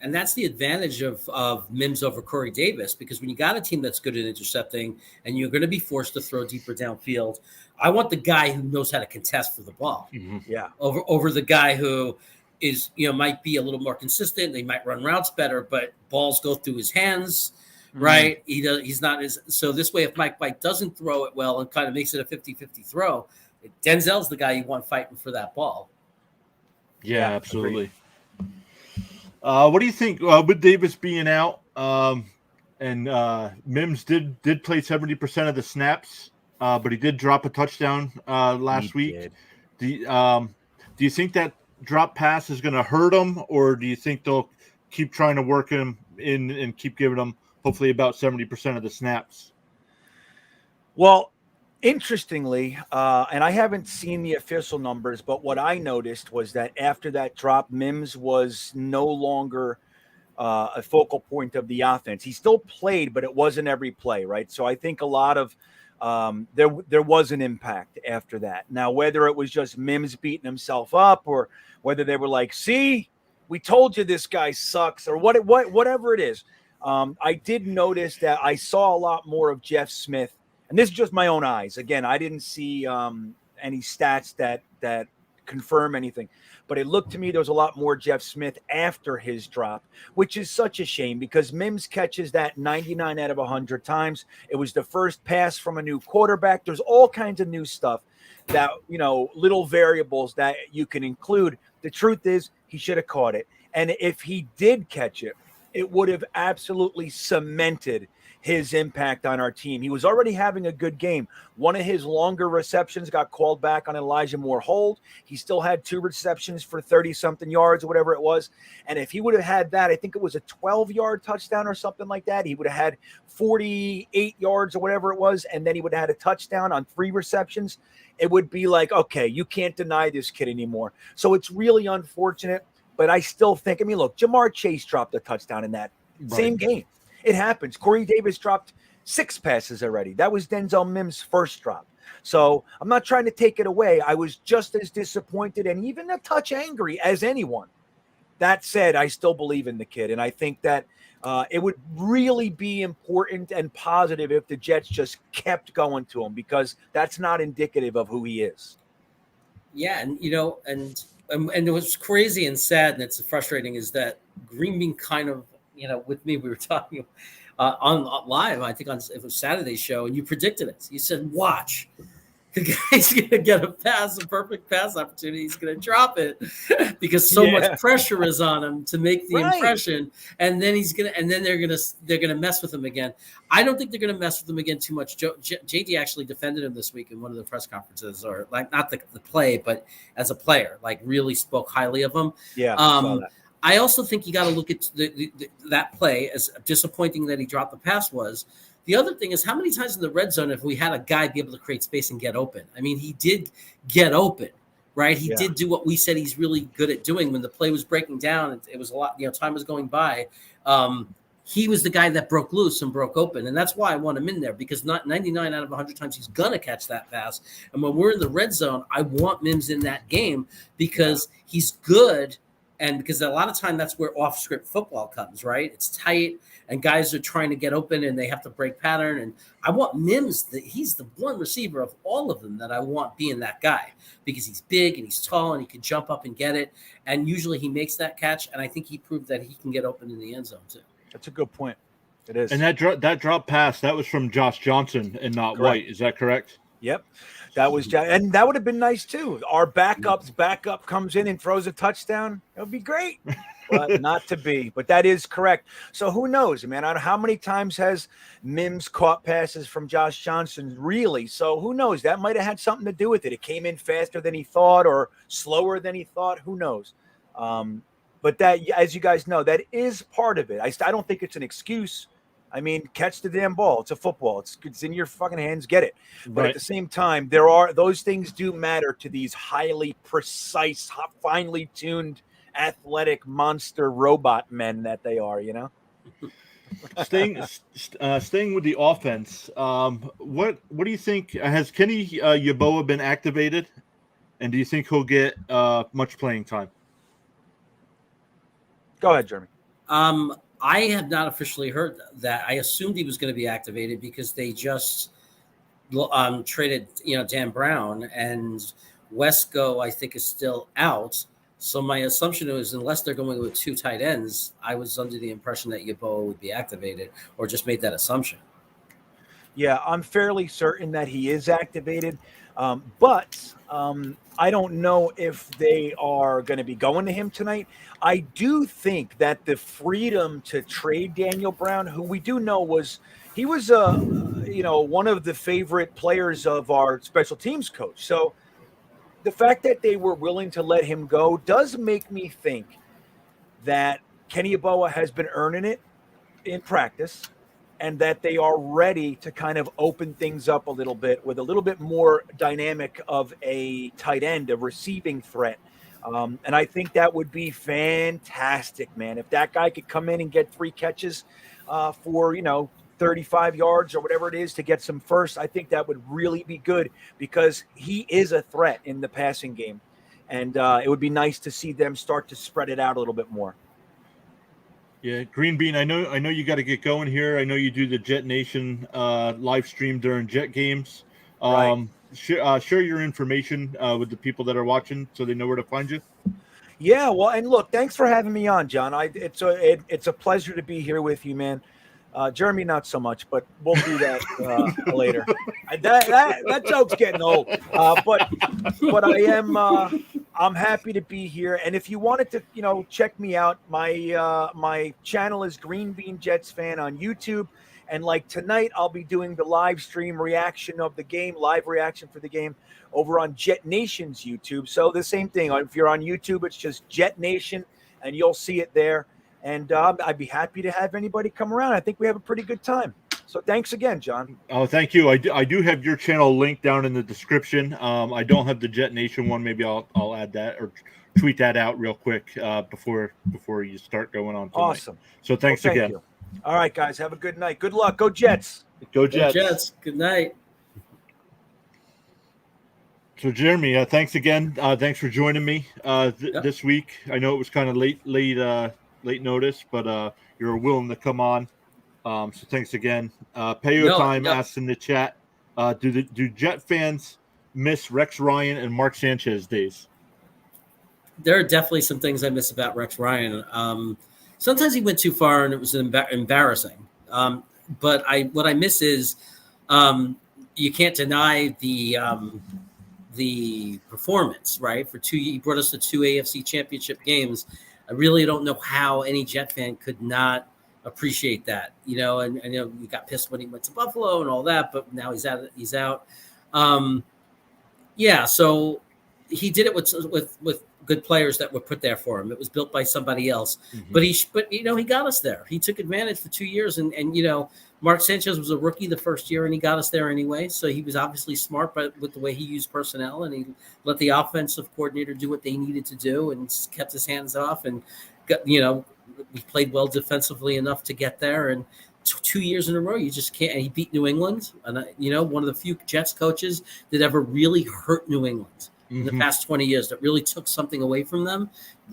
And that's the advantage of Mims over Corey Davis, because when you got a team that's good at intercepting and you're going to be forced to throw deeper downfield, I want the guy who knows how to contest for the ball. Mm-hmm. Yeah. Over the guy who is, might be a little more consistent. They might run routes better, but balls go through his hands. Right. He's not as so this way. If Mike White doesn't throw it well and kind of makes it a 50-50 throw, Denzel's the guy you want fighting for that ball. Yeah, absolutely. What do you think with Davis being out? And Mims did play 70% of the snaps, but he did drop a touchdown last week. Do you think that drop pass is going to hurt him, or do you think they'll keep trying to work him in and keep giving him hopefully about 70% of the snaps? Well, interestingly, and I haven't seen the official numbers, but what I noticed was that after that drop, Mims was no longer a focal point of the offense. He still played, but it wasn't every play, right? So I think a lot of there was an impact after that. Now, whether it was just Mims beating himself up or whether they were like, see, we told you this guy sucks, or whatever it is. I did notice that I saw a lot more of Jeff Smith, and this is just my own eyes. Again, I didn't see any stats that confirm anything, but it looked to me there was a lot more Jeff Smith after his drop, which is such a shame because Mims catches that 99 out of 100 times. It was the first pass from a new quarterback. There's all kinds of new stuff that, little variables that you can include. The truth is he should have caught it. And if he did catch it, it would have absolutely cemented his impact on our team. He was already having a good game. One of his longer receptions got called back on Elijah Moore hold. He still had 2 receptions for 30-something yards or whatever it was. And if he would have had that, I think it was a 12-yard touchdown or something like that. He would have had 48 yards or whatever it was, and then he would have had a touchdown on 3 receptions. It would be like, okay, you can't deny this kid anymore. So it's really unfortunate. But I still think, look, Jamar Chase dropped a touchdown in that same game. It happens. Corey Davis dropped 6 passes already. That was Denzel Mims' first drop. So I'm not trying to take it away. I was just as disappointed and even a touch angry as anyone. That said, I still believe in the kid. And I think that it would really be important and positive if the Jets just kept going to him because that's not indicative of who he is. Yeah, and what's crazy and sad and it's frustrating is that Green being kind of, with me, we were talking on live, I think it was Saturday's show, and you predicted it. You said, watch. The guy's going to get a perfect pass opportunity. He's going to drop it because so much pressure is on him to make the impression. And then they're going to mess with him again. I don't think they're going to mess with him again too much. JD actually defended him this week in one of the press conferences, or like not the play, but as a player, like really spoke highly of him. Yeah. I also think you got to look at that play, as disappointing that he dropped the pass was. The other thing is, how many times in the red zone have we had a guy be able to create space and get open? I mean, he did get open, right? He did do what we said he's really good at doing. When the play was breaking down, it was a lot, time was going by. He was the guy that broke loose and broke open. And that's why I want him in there, because not 99 out of 100 times he's going to catch that pass. And when we're in the red zone, I want Mims in that game because he's good. And because a lot of time that's where off-script football comes, right? It's tight, and guys are trying to get open, and they have to break pattern. And I want Mims. He's the one receiver of all of them that I want being that guy because he's big and he's tall and he can jump up and get it. And usually he makes that catch, and I think he proved that he can get open in the end zone too. That's a good point. It is. And that drop pass, that was from Josh Johnson and not White. Is that correct? Yep. That was, and that would have been nice too. Our backup comes in and throws a touchdown. It would be great, but not to be. But that is correct. So who knows, man? How many times has Mims caught passes from Josh Johnson? Really? So who knows? That might have had something to do with it. It came in faster than he thought or slower than he thought. Who knows? But that, as you guys know, that is part of it. I don't think it's an excuse. I mean, catch the damn ball. It's a football. It's in your fucking hands. Get it. But at the same time, those things do matter to these highly precise, finely tuned, athletic monster robot men that they are. Staying with the offense. What do you think? Has Kenny Yeboa been activated, and do you think he'll get much playing time? Go ahead, Jeremy. I have not officially heard that. I assumed he was going to be activated because they just traded, Dan Brown, and Wesco, I think, is still out. So my assumption was, unless they're going with 2 tight ends, I was under the impression that Yeboa would be activated, or just made that assumption. Yeah, I'm fairly certain that he is activated, but I don't know if they are going to be going to him tonight. I do think that the freedom to trade Daniel Brown, who we do know was one of the favorite players of our special teams coach. So the fact that they were willing to let him go does make me think that Kenny Yeboa has been earning it in practice, and that they are ready to kind of open things up a little bit with a little bit more dynamic of a tight end, a receiving threat. And I think that would be fantastic, man. If that guy could come in and get 3 catches for, 35 yards or whatever it is to get some first, I think that would really be good because he is a threat in the passing game. And it would be nice to see them start to spread it out a little bit more. Yeah, Green Bean, I know you got to get going here. I know you do the Jet Nation live stream during Jet games. Right. Share your information with the people that are watching so they know where to find you. Yeah, well, and look, thanks for having me on, John. It's a pleasure to be here with you, man. Jeremy, not so much, but we'll do that later. That joke's getting old, but I'm happy to be here. And if you wanted to, check me out, my channel is Green Bean Jets Fan on YouTube. And like tonight, I'll be doing the live stream reaction of the game, live reaction for the game over on Jet Nation's YouTube. So the same thing. If you're on YouTube, it's just Jet Nation, and you'll see it there. And I'd be happy to have anybody come around. I think we have a pretty good time. So thanks again, John. Oh, thank you. I do have your channel linked down in the description. I don't have the Jet Nation one. Maybe I'll add that or tweet that out real quick before you start going on tonight. Awesome. So thanks again. You. All right, guys. Have a good night. Good luck. Go Jets. Go Jets. Go Jets. Good night. So Jeremy, thanks again. Thanks for joining me this week. I know it was kind of late notice, but you're willing to come on. So thanks again. Time asks in the chat, do Jet fans miss Rex Ryan and Mark Sanchez days? There are definitely some things I miss about Rex Ryan. Sometimes he went too far and it was embarrassing. But what I miss is you can't deny the performance, right? He brought us to 2 AFC championship games. I really don't know how any Jet fan could not appreciate that, and we got pissed when he went to Buffalo and all that, but now he's out. So he did it with good players that were put there for him. It was built by somebody else, but he got us there. He took advantage for 2 years, and Mark Sanchez was a rookie the first year, and he got us there anyway. So he was obviously smart, but with the way he used personnel, and he let the offensive coordinator do what they needed to do, and kept his hands off, and we played well defensively enough to get there. And 2 years in a row, you just can't. And he beat New England, and one of the few Jets coaches that ever really hurt New England in the past 20 years, that really took something away from them.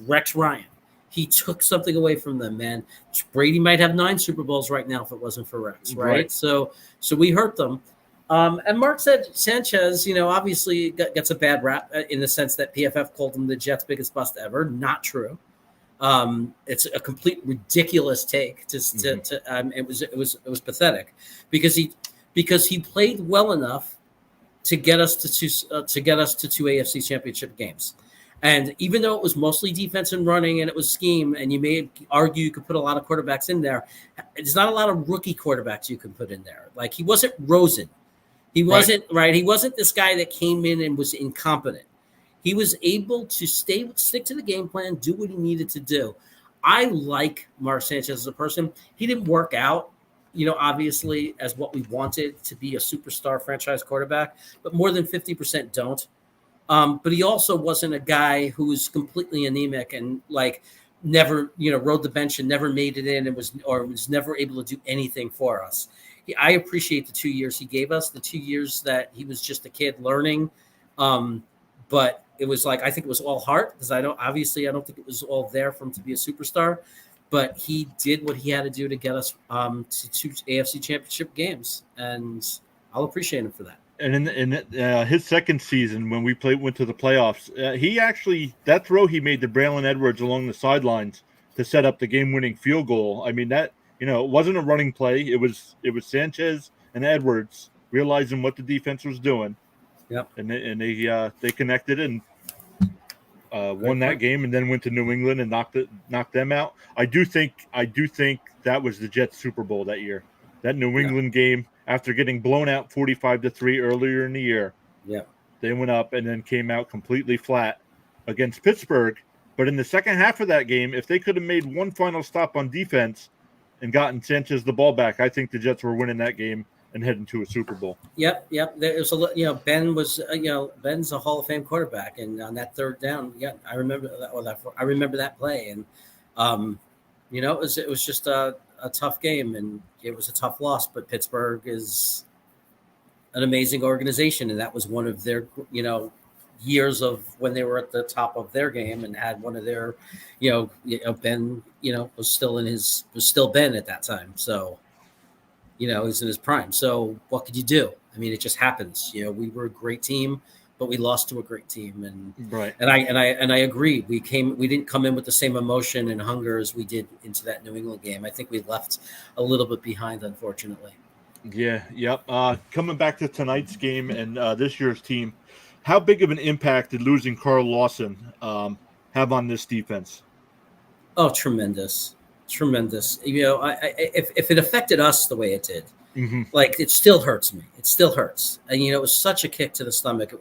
Rex Ryan. He took something away from them, man. Brady might have 9 Super Bowls right now if it wasn't for Rex, right? So we hurt them. And Mark said Sanchez, obviously gets a bad rap in the sense that PFF called him the Jets' biggest bust ever. Not true. It's a complete ridiculous take. It was pathetic because he played well enough to get us to 2 AFC championship games. And even though it was mostly defense and running and it was scheme, and you may argue you could put a lot of quarterbacks in there, there's not a lot of rookie quarterbacks you can put in there. Like, he wasn't Rosen. He wasn't right. He wasn't this guy that came in and was incompetent. He was able to stick to the game plan, do what he needed to do. I like Mark Sanchez as a person. He didn't work out, obviously, as what we wanted to be a superstar franchise quarterback, but more than 50% don't. But he also wasn't a guy who was completely anemic and never, rode the bench and never made it in and was never able to do anything for us. I appreciate the 2 years he gave us, the 2 years that he was just a kid learning. But it was I think it was all heart, because I don't think it was all there for him to be a superstar, but he did what he had to do to get us to 2 AFC championship games, and I'll appreciate him for that. And in his second season, when we went to the playoffs, he actually, that throw he made to Braylon Edwards along the sidelines to set up the game-winning field goal. I mean, that, it wasn't a running play. It was Sanchez and Edwards realizing what the defense was doing. Yep. And they connected and won that game, and then went to New England and knocked them out. I do think that was the Jets Super Bowl that year. That New England game, after getting blown out 45-3 earlier in the year. Yeah. They went up and then came out completely flat against Pittsburgh. But in the second half of that game, if they could have made one final stop on defense and gotten Sanchez the ball back, I think the Jets were winning that game and heading to a Super Bowl. Yep. There was Ben was, Ben's a Hall of Fame quarterback, and on that third down, I remember that. I remember that play, and it was just a tough game, and it was a tough loss. But Pittsburgh is an amazing organization, and that was one of their, years of when they were at the top of their game and had one of their, Ben, was still Ben at that time. So, he's in his prime. So what could you do? I mean, it just happens. You know, we were a great team, but we lost to a great team, and Right. and I agree. We didn't come in with the same emotion and hunger as we did into that New England game. I think we left a little bit behind, unfortunately. Yeah. Yep. Coming back to tonight's game and this year's team, how big of an impact did losing Carl Lawson have on this defense? Oh, tremendous. You know, if it affected us the way it did, Mm-hmm. like, it still hurts me. It still hurts. And, you know, it was such a kick to the stomach. It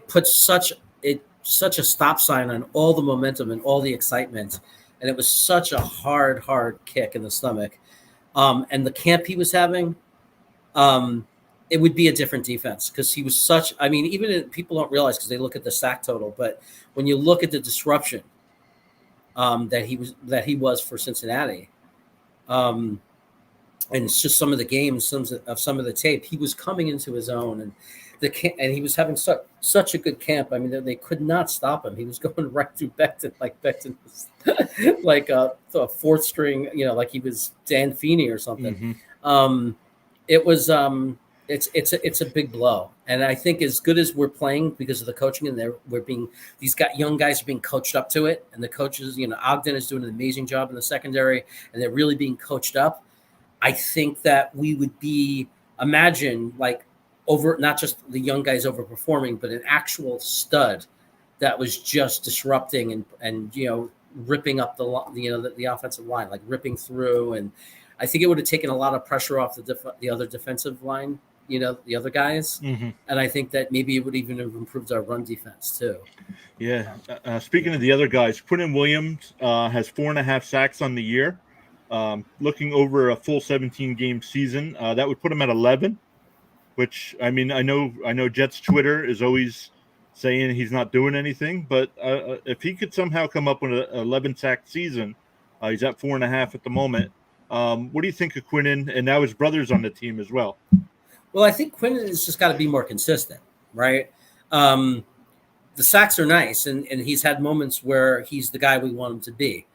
put such a stop sign on all the momentum and all the excitement. And it was such a hard kick in the stomach. And the camp he was having, it would be a different defense, because he was I mean, even people don't realize because they look at the sack total, but when you look at the disruption that he was for Cincinnati, and it's just some of the games, some of the tape, he was coming into his own, and he was having such a good camp. I mean, they could not stop him. He was going right through Becton was like a fourth string, you know, like he was Dan Feeney or something. Mm-hmm. It was it's a big blow, and I think as good as we're playing because of the coaching, and these young guys are being coached up to it, and the coaches, you know, Ogden is doing an amazing job in the secondary, and they're really being coached up. I think that we would imagine like over, not just the young guys overperforming, but an actual stud that was just disrupting and you know, ripping up the offensive line, like ripping through. And I think it would have taken a lot of pressure off the other defensive line, you know, the other guys. Mm-hmm. And I think that maybe it would even have improved our run defense too. Yeah. Speaking of the other guys, Quentin Williams has 4.5 sacks on the year. Looking over a full 17-game season, that would put him at 11. Which, I mean, I know Jets Twitter is always saying he's not doing anything, but if he could somehow come up with an 11-sack season, he's at 4.5 at the moment. What do you think of Quentin? And now his brother's on the team as well. Well, I think Quentin has just got to be more consistent, right? The sacks are nice, and he's had moments where he's the guy we want him to be.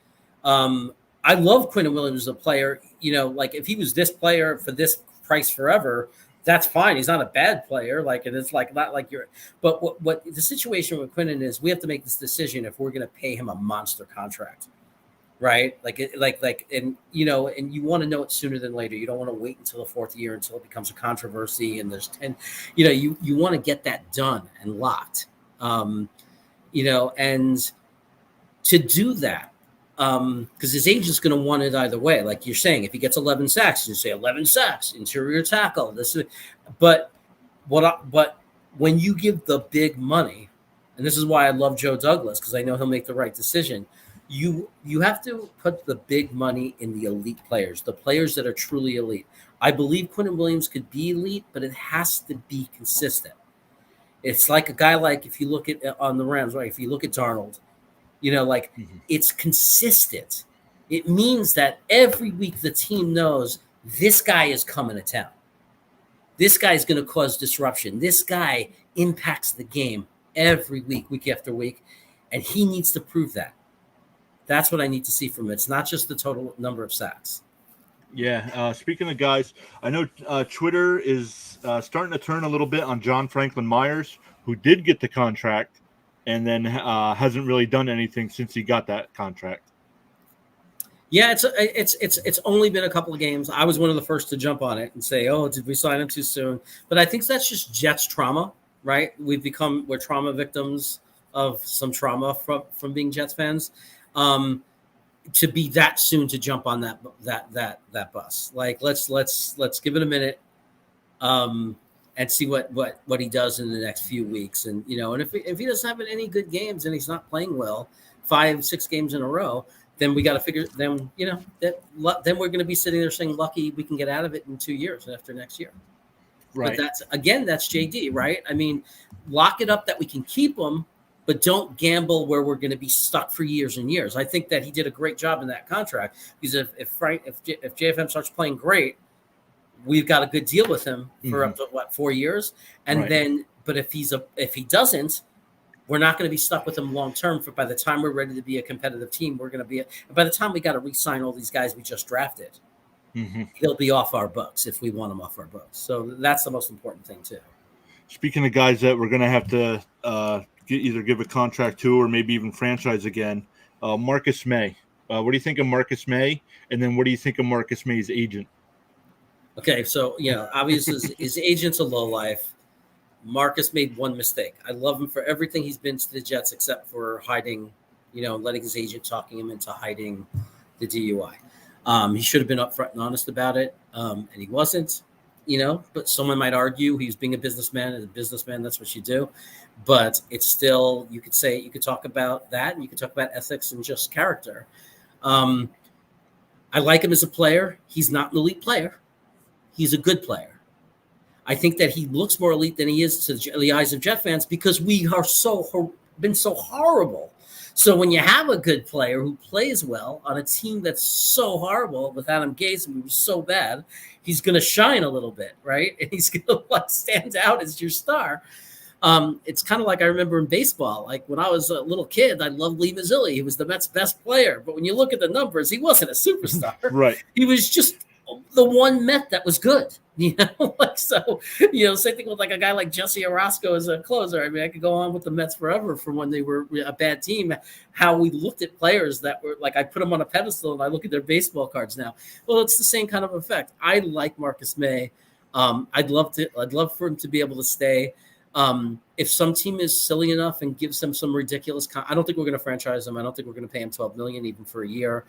I love Quentin Williams as a player. You know, like if he was this player for this price forever, that's fine. He's not a bad player. Like, and it's like not like you're. But what the situation with Quentin is, we have to make this decision if we're going to pay him a monster contract, right? And you know, and you want to know it sooner than later. You don't want to wait until the fourth year until it becomes a controversy and there's 10. You know, you want to get that done and locked. You know, and to do that. Because his agent's going to want it either way. Like you're saying, if he gets 11 sacks, you say 11 sacks, interior tackle. But when you give the big money, and this is why I love Joe Douglas, because I know he'll make the right decision. You have to put the big money in the elite players, the players that are truly elite. I believe Quentin Williams could be elite, but it has to be consistent. It's like a guy like, if you look at on the Rams, right? If you look at Darnold. You know, like It's consistent. It means that every week the team knows this guy is coming to town. This guy is going to cause disruption. This guy impacts the game every week after week, and he needs to prove that. That's what I need to see from him. It's not just the total number of sacks. Yeah. Speaking of guys, I know Twitter is starting to turn a little bit on John Franklin Myers, who did get the contract. And then hasn't really done anything since he got that contract. Yeah, it's only been a couple of games. I was one of the first to jump on it and say, "Oh, did we sign him too soon?" But I think that's just Jets trauma, right? We're trauma victims of some trauma from being Jets fans. To be that soon to jump on that bus, like let's give it a minute. And see what he does in the next few weeks. And, you know, and if he doesn't have any good games and he's not playing well, 5-6 games in a row, then we got to figure then, you know, then we're going to be sitting there saying, lucky we can get out of it in 2 years after next year. Right. But that's JD, right? I mean, lock it up that we can keep him, but don't gamble where we're going to be stuck for years and years. I think that he did a great job in that contract, because if JFM starts playing great, we've got a good deal with him for up to 4 years. And then, but if he doesn't, we're not going to be stuck with him long term. For by the time we're ready to be a competitive team, we're going to be by the time we got to re-sign all these guys we just drafted, he'll be off our books if we want him off our books. So that's the most important thing too. Speaking of guys that we're going to have to either give a contract to or maybe even franchise again, Marcus May. What do you think of Marcus May? And then what do you think of Marcus May's agent? Okay, so, obviously his agent's a lowlife. Marcus made one mistake. I love him for everything he's been to the Jets except for hiding, letting his agent talking him into hiding the DUI. He should have been upfront and honest about it, and he wasn't. But someone might argue he's being a businessman. As a businessman, that's what you do. But it's still, you could talk about that, and you could talk about ethics and just character. I like him as a player. He's not an elite player. He's a good player. I think that he looks more elite than he is to the eyes of Jet fans because we are been so horrible. So when you have a good player who plays well on a team that's so horrible with Adam Gase, and we were so bad, he's going to shine a little bit, right? And he's going to stand out as your star. It's kind of like I remember in baseball, like when I was a little kid, I loved Lee Mazzilli. He was the Mets' best player. But when you look at the numbers, he wasn't a superstar. Right. He was just the one Met that was good. Same thing with like a guy like Jesse Orosco as a closer. I mean, I could go on with the Mets forever from when they were a bad team, how we looked at players that were like, I put them on a pedestal and I look at their baseball cards now. Well, it's the same kind of effect. I like Marcus May. I'd love for him to be able to stay. If some team is silly enough and gives him some ridiculous, I don't think we're going to franchise him. I don't think we're going to pay him $12 million even for a year.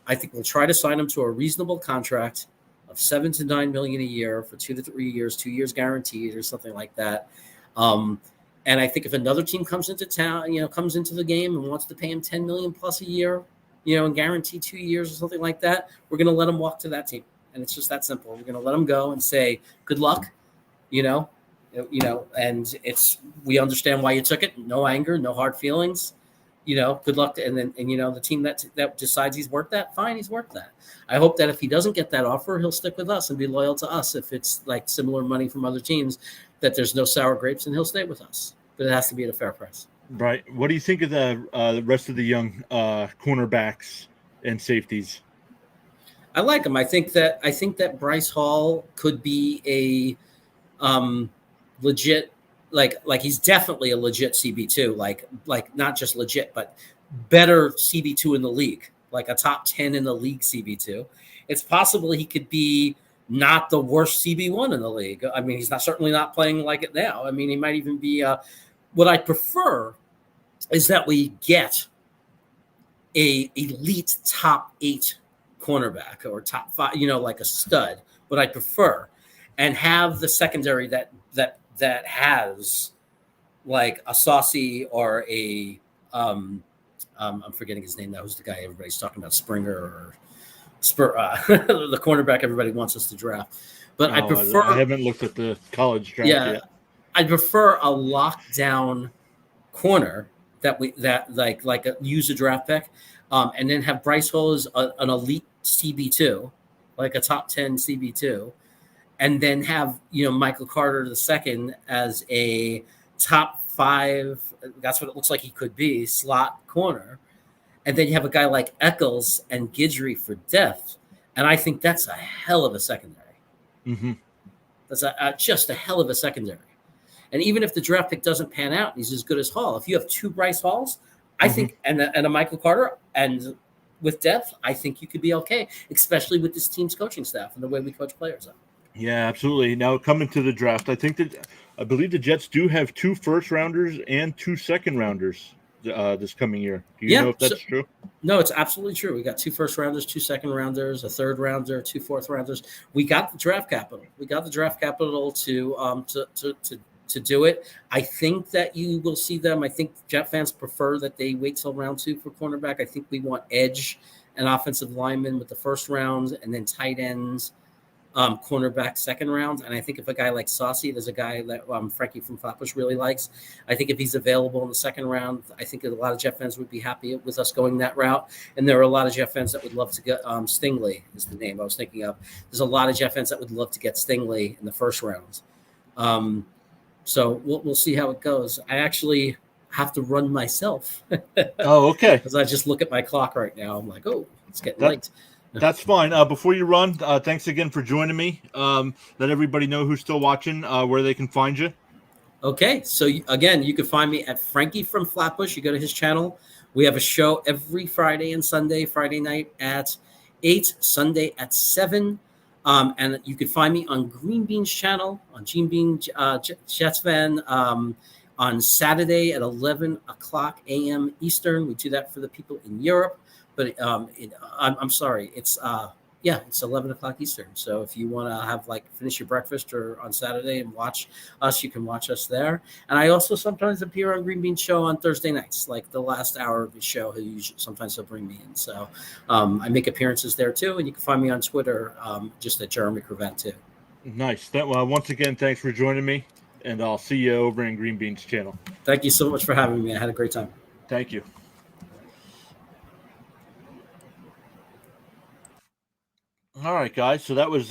I think we'll try to sign him to a reasonable contract of $7 to $9 million a year for 2 to 3 years, 2 years guaranteed or something like that. And I think if another team comes into town, comes into the game and wants to pay him $10 million plus a year, and guarantee 2 years or something like that, we're going to let him walk to that team. And it's just that simple. We're going to let him go and say, good luck, and we understand why you took it. No anger, no hard feelings. Good luck. And the team that decides he's worth that, fine, he's worth that. I hope that if he doesn't get that offer, he'll stick with us and be loyal to us. If it's like similar money from other teams, that there's no sour grapes, and he'll stay with us. But it has to be at a fair price. Right. What do you think of the rest of the young cornerbacks and safeties? I like him. I think that Bryce Hall could be a legit. Like he's definitely a legit CB2, like not just legit, but better CB2 in the league, like a top 10 in the league CB2. It's possible he could be not the worst CB1 in the league. I mean, he's certainly not playing like it now. I mean, he might even be what I prefer is that we get a elite top 8 cornerback or top 5, like a stud, what I prefer, and have the secondary that has like a Saucy or a I'm forgetting his name now. Who's the guy everybody's talking about? Springer or the cornerback everybody wants us to draft. But I prefer. I haven't looked at the college draft yet. I prefer a lockdown corner that use a draft pick, and then have Bryce Hall as an elite CB2, like a top 10 CB2. And then have, Michael Carter II as a top 5. That's what it looks like he could be, slot corner. And then you have a guy like Eccles and Guidry for depth. And I think that's a hell of a secondary. Mm-hmm. That's just a hell of a secondary. And even if the draft pick doesn't pan out, and he's as good as Hall. If you have 2 Bryce Halls, I think, and a Michael Carter, and with depth, I think you could be okay, especially with this team's coaching staff and the way we coach players up. Yeah, absolutely. Now coming to the draft, I believe the Jets do have 2 first-rounders and 2 second-rounders this coming year. Do you know if that's true? No, it's absolutely true. We got 2 first-rounders, 2 second-rounders, a third-rounder, 2 fourth-rounders. We got the draft capital. To do it. I think that you will see them. I think Jet fans prefer that they wait till round 2 for cornerback. I think we want edge and offensive linemen with the first round, and then tight ends. Cornerback second round. And I think if a guy like Saucy, there's a guy that Frankie from Flatbush really likes. I think if he's available in the second round, I think that a lot of Jet fans would be happy with us going that route. And there are a lot of Jet fans that would love to get Stingley is the name I was thinking of. There's a lot of Jet fans that would love to get Stingley in the first round. So we'll see how it goes. I actually have to run myself. Oh, okay. Because I just look at my clock right now. I'm like, oh, it's getting late. That's fine. Before you run, thanks again for joining me. Let everybody know who's still watching, where they can find you. Okay, so again, you can find me at Frankie from Flatbush. You go to his channel. We have a show every Friday and Sunday. Friday night at 8, Sunday at 7. And you can find me on Green Bean's channel, on Gene Bean Jets Fan, on Saturday at 11 o'clock a.m. Eastern. We do that for the people in Europe. But I'm sorry, it's 11 o'clock Eastern. So if you want to have finish your breakfast or on Saturday and watch us, you can watch us there. And I also sometimes appear on Green Bean Show on Thursday nights, like the last hour of the show. Sometimes he'll bring me in. So I make appearances there too. And you can find me on Twitter, just at Jeremy Crevent too. Nice. Once again, thanks for joining me, and I'll see you over in Green Bean's channel. Thank you so much for having me. I had a great time. Thank you. All right, guys. So that was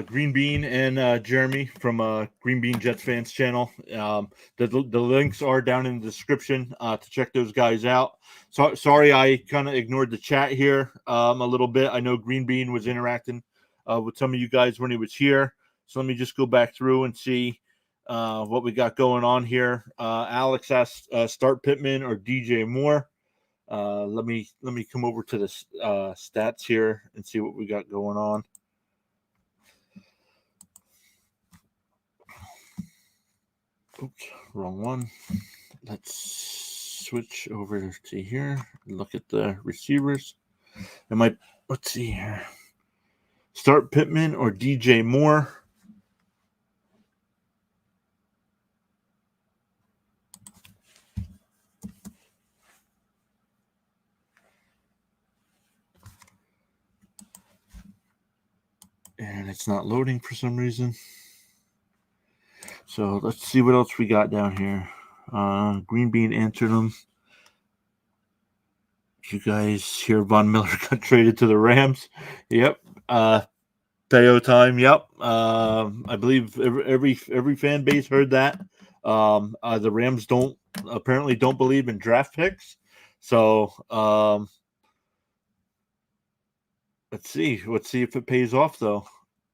Green Bean and Jeremy from Green Bean Jets Fans channel. The links are down in the description to check those guys out. So sorry, I kind of ignored the chat here a little bit. I know Green Bean was interacting with some of you guys when he was here. So let me just go back through and see what we got going on here. Alex asked start Pittman or DJ Moore. Let me come over to the stats here and see what we got going on. Oops, wrong one. Let's switch over to here and look at the receivers. Let's see here. Start Pittman or DJ Moore. And it's not loading for some reason. So let's see what else we got down here. Green Bean answered them. You guys hear Von Miller got traded to the Rams? Yep. Theo time. Yep. I believe every fan base heard that. The Rams apparently don't believe in draft picks. So let's see. Let's see if it pays off though.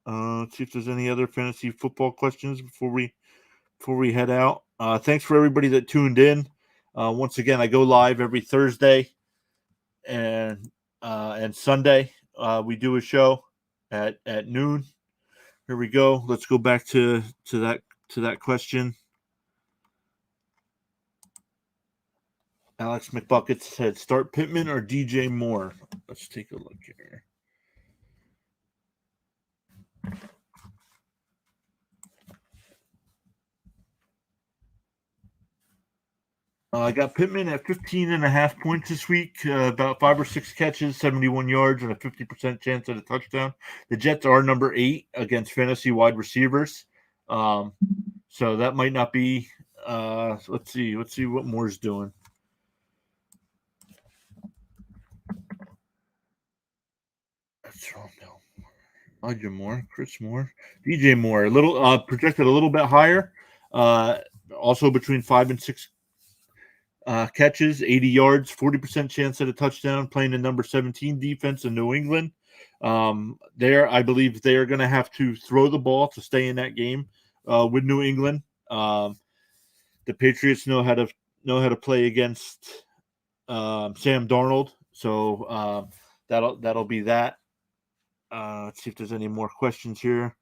Let's see if there's any other fantasy football questions before we head out. Thanks for everybody that tuned in. Once again, I go live every Thursday and Sunday. We do a show at noon. Here we go. Let's go back to that question. Alex McBucket said, start Pittman or DJ Moore. Let's take a look here. I got Pittman at 15.5 points this week, about 5 or 6 catches, 71 yards, and a 50% chance at a touchdown. The Jets are number 8 against fantasy wide receivers. So that might not be let's see what Moore's doing. That's wrong. Elijah Moore, Chris Moore, DJ Moore, a little projected a little bit higher. Also between 5 and 6 catches, 80 yards, 40% chance at a touchdown, playing the number 17 defense in New England. I believe they are going to have to throw the ball to stay in that game with New England. The Patriots know how to play against Sam Darnold, so that'll be that. Let's see if there's any more questions here.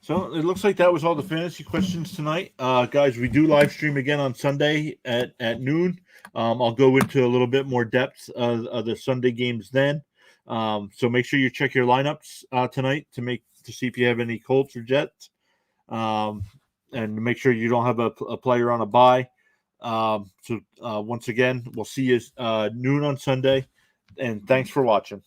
So it looks like that was all the fantasy questions tonight. Guys, we do live stream again on Sunday at noon. I'll go into a little bit more depth of the Sunday games then. So make sure you check your lineups tonight to see if you have any Colts or Jets. And make sure you don't have a player on a bye. So once again, we'll see you noon on Sunday. And thanks for watching.